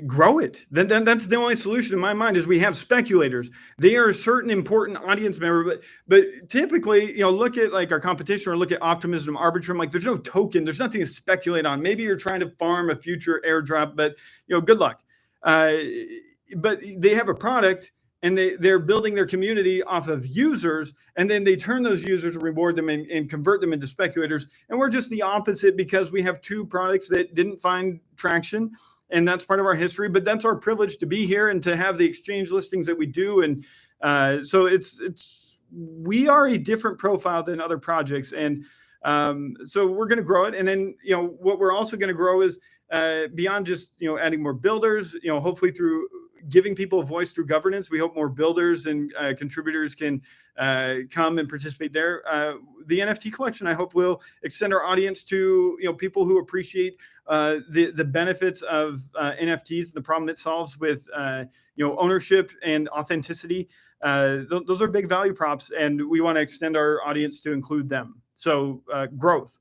grow it. Then that's the only solution in my mind. Is we have speculators. They are a certain important audience member, but typically, look at like our competition, or look at Optimism, Arbitrum. Like there's no token. There's nothing to speculate on. Maybe you're trying to farm a future airdrop, but good luck. But they have a product, and they're building their community off of users, and then they turn those users and reward them and convert them into speculators. And we're just the opposite, because we have two products that didn't find traction, and that's part of our history. But that's our privilege to be here and to have the exchange listings that we do. And so we are a different profile than other projects, and so we're going to grow it. And then what we're also going to grow is beyond just adding more builders. Hopefully through giving people a voice through governance, we hope more builders and contributors can come and participate there. The NFT collection, I hope, will extend our audience to people who appreciate the benefits of NFTs, the problem it solves with ownership and authenticity. Those are big value props, and we want to extend our audience to include them. So growth.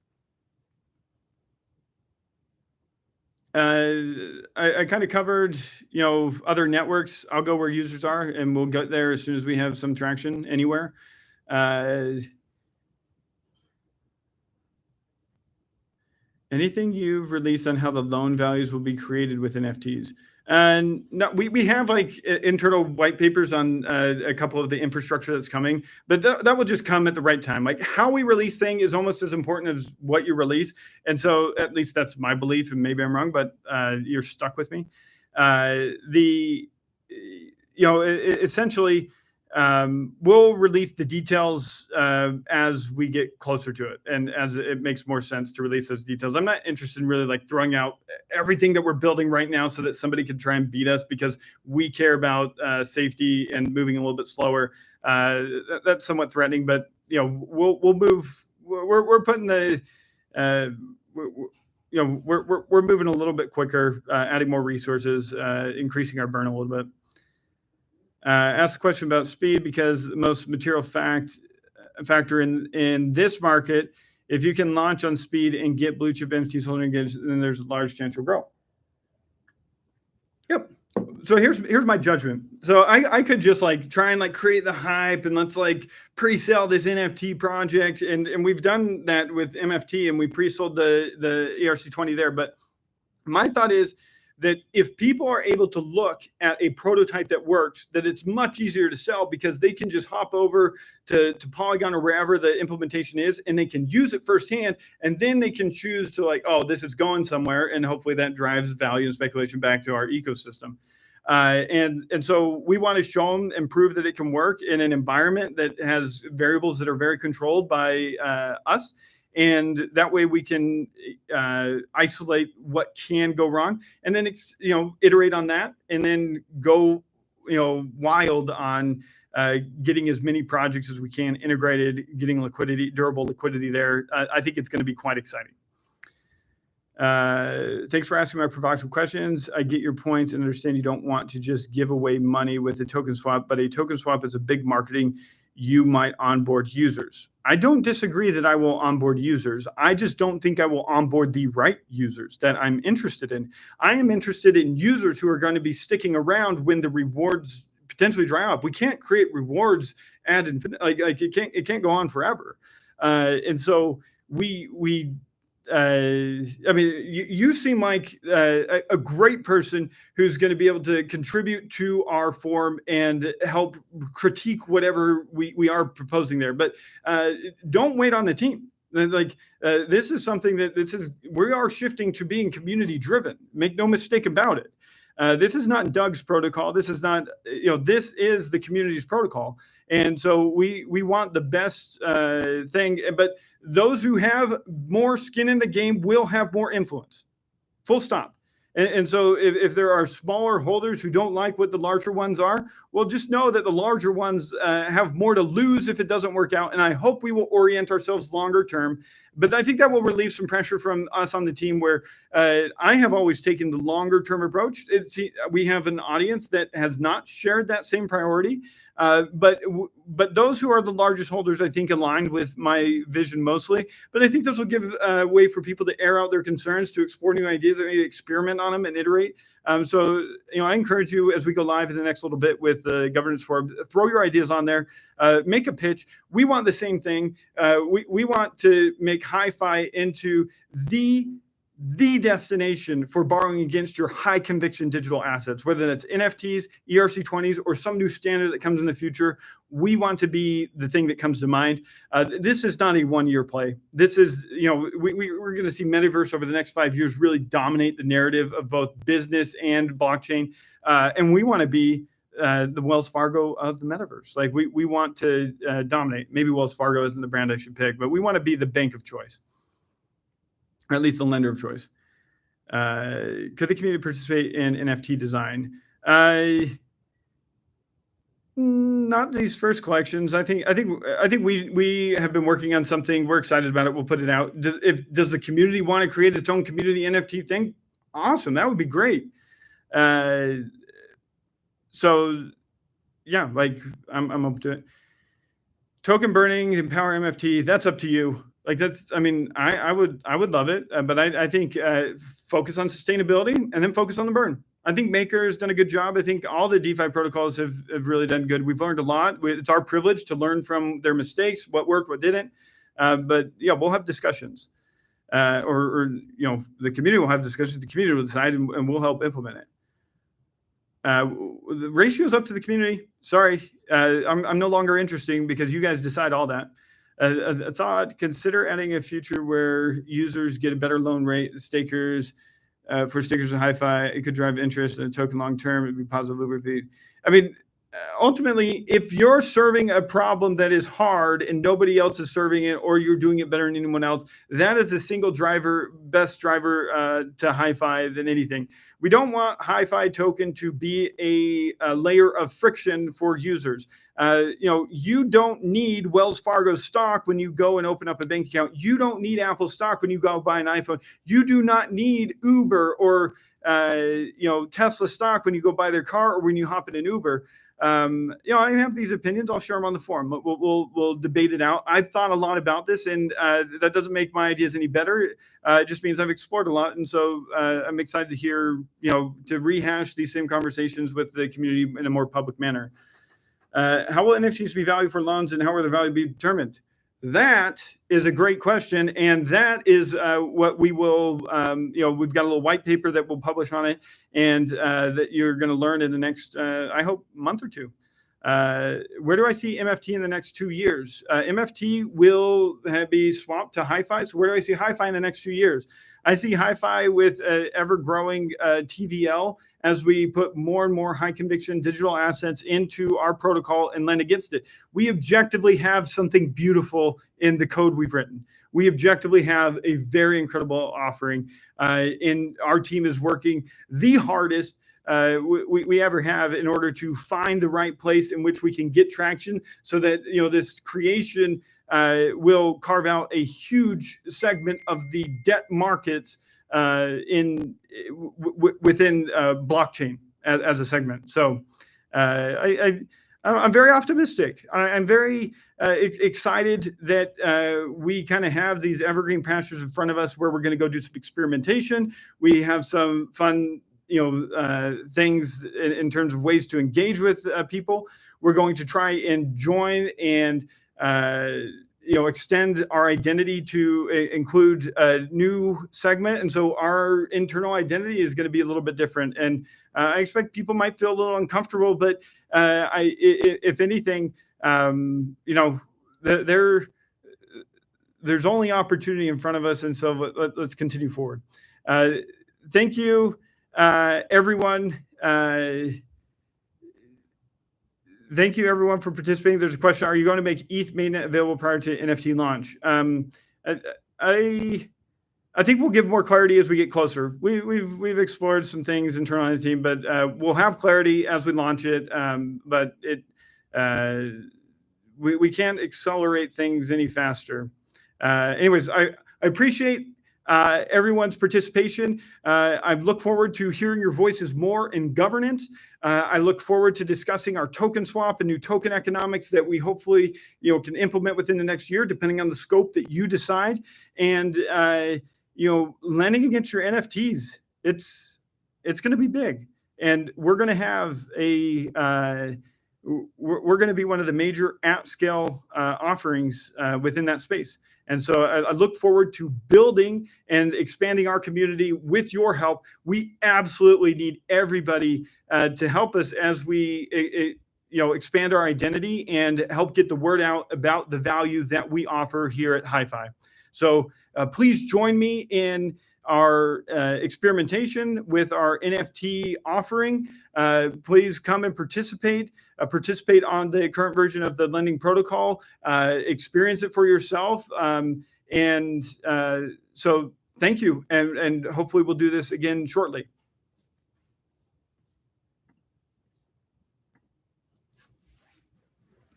I kind of covered, other networks. I'll go where users are, and we'll get there as soon as we have some traction anywhere. Anything you've released on how the loan values will be created with NFTs? And no, we have like internal white papers on a couple of the infrastructure that's coming, but that will just come at the right time. Like how we release thing is almost as important as what you release. And so at least that's my belief, and maybe I'm wrong, but you're stuck with me. Essentially, we'll release the details as we get closer to it, and as it makes more sense to release those details. I'm not interested in really like throwing out everything that we're building right now so that somebody can try and beat us, because we care about safety and moving a little bit slower. That's somewhat threatening, but we'll move. We're putting the we're moving a little bit quicker, adding more resources, increasing our burn a little bit. Ask a question about speed, because the most material factor in this market, if you can launch on speed and get blue chip NFTs holding engaged, then there's a large chance you'll grow. Yep. So here's my judgment. So I could just like try and like create the hype, and let's like pre-sell this NFT project, and we've done that with MFT, and we pre-sold the ERC20 there. But my thought is that if people are able to look at a prototype that works, that it's much easier to sell, because they can just hop over to Polygon or wherever the implementation is, and they can use it firsthand, and then they can choose to like, oh, this is going somewhere, and hopefully that drives value and speculation back to our ecosystem. And so we want to show them and prove that it can work in an environment that has variables that are very controlled by us. And that way we can isolate what can go wrong, and then iterate on that, and then go wild on getting as many projects as we can integrated, getting liquidity, durable liquidity there. I think it's going to be quite exciting. Thanks for asking my provocative questions. I get your points and understand you don't want to just give away money with a token swap, but a token swap is a big marketing. You might onboard users. I don't disagree that I will onboard users. I just don't think I will onboard the right users that I'm interested in. I am interested in users who are going to be sticking around when the rewards potentially dry up. We can't create rewards ad infinitum. Like it can't go on forever. And so you seem like a great person who's going to be able to contribute to our forum and help critique whatever we are proposing there. But don't wait on the team. This is something we are shifting to being community driven. Make no mistake about it. This is not Doug's protocol. This is not, this is the community's protocol. And so we want the best thing, but those who have more skin in the game will have more influence, full stop. And so if there are smaller holders who don't like what the larger ones are, well, just know that the larger ones have more to lose if it doesn't work out. And I hope we will orient ourselves longer term. But I think that will relieve some pressure from us on the team, where I have always taken the longer term approach. We have an audience that has not shared that same priority. But those who are the largest holders, I think, aligned with my vision mostly. But I think this will give way for people to air out their concerns, to explore new ideas, and maybe experiment on them and iterate. So I encourage you, as we go live in the next little bit with the governance forum, throw your ideas on there, make a pitch. We want the same thing. We want to make Hifi into the destination for borrowing against your high conviction digital assets, whether that's NFTs, ERC20s, or some new standard that comes in the future. We want to be the thing that comes to mind. This is not a 1 year play. This is, we're going to see metaverse over the next 5 years really dominate the narrative of both business and blockchain. And we want to be the Wells Fargo of the metaverse. Like we want to dominate. Maybe Wells Fargo isn't the brand I should pick, but we want to be the bank of choice, or at least the lender of choice. Could the community participate in NFT design? Not these first collections. I think we have been working on something. We're excited about it. We'll put it out. Does the community want to create its own community NFT thing? Awesome. That would be great. So yeah, I'm open to it. Token burning, empower MFT. That's up to you. I would love it, but I think focus on sustainability and then focus on the burn. I think Maker has done a good job. I think all the DeFi protocols have really done good. We've learned a lot. It's our privilege to learn from their mistakes, what worked, what didn't. But yeah, we'll have discussions, or the community will have discussions. The community will decide, and we'll help implement it. The ratio is up to the community. Sorry, I'm no longer interesting because you guys decide all that. A thought: consider adding a feature where users get a better loan rate. Stakers, for stakers of Hifi, it could drive interest in a token long term. It'd be positive Uber feed. Ultimately, if you're serving a problem that is hard and nobody else is serving it, or you're doing it better than anyone else, that is the single best driver to Hifi than anything. We don't want Hifi token to be a layer of friction for users. You don't need Wells Fargo stock when you go and open up a bank account. You don't need Apple stock when you go buy an iPhone. You do not need Uber or Tesla stock when you go buy their car or when you hop in an Uber. I have these opinions. I'll share them on the forum. We'll debate it out. I've thought a lot about this, and that doesn't make my ideas any better. It just means I've explored a lot, and so I'm excited to hear, to rehash these same conversations with the community in a more public manner. How will NFTs be valued for loans, and how will the value be determined? That is a great question, and that is what we will, we've got a little white paper that we'll publish on it, and that you're going to learn in the next, I hope, month or two. Where do I see MFT in the next 2 years? MFT will be swapped to Hifi. So where do I see Hifi in the next 2 years? I see Hifi with ever-growing TVL as we put more and more high-conviction digital assets into our protocol and lend against it. We objectively have something beautiful in the code we've written. we objectively have a very incredible offering. And our team is working the hardest we ever have in order to find the right place in which we can get traction, so that this creation will carve out a huge segment of the debt markets within blockchain as a segment. So I'm very optimistic. I'm very excited that we kind of have these evergreen pastures in front of us where we're going to go do some experimentation. We have some fun things in terms of ways to engage with people. We're going to try and join and extend our identity to include a new segment. And so our internal identity is going to be a little bit different. And I expect people might feel a little uncomfortable, but if anything, there's only opportunity in front of us. And so let's continue forward. Thank you, everyone. Thank you, everyone, for participating. There's a question: are you going to make ETH mainnet available prior to NFT launch? I think we'll give more clarity as we get closer. We've explored some things internally on the team, but we'll have clarity as we launch it. But we can't accelerate things any faster. Anyways, I appreciate everyone's participation. I look forward to hearing your voices more in governance. I look forward to discussing our token swap and new token economics that we hopefully can implement within the next year, depending on the scope that you decide. And lending against your NFTs, it's going to be big, and we're going to have we're going to be one of the major at-scale offerings within that space. And so I look forward to building and expanding our community with your help. We absolutely need everybody to help us as we expand our identity and help get the word out about the value that we offer here at Hifi. So please join me in our experimentation with our NFT offering. Please come and participate on the current version of the lending protocol, experience it for yourself. So thank you. And hopefully we'll do this again shortly.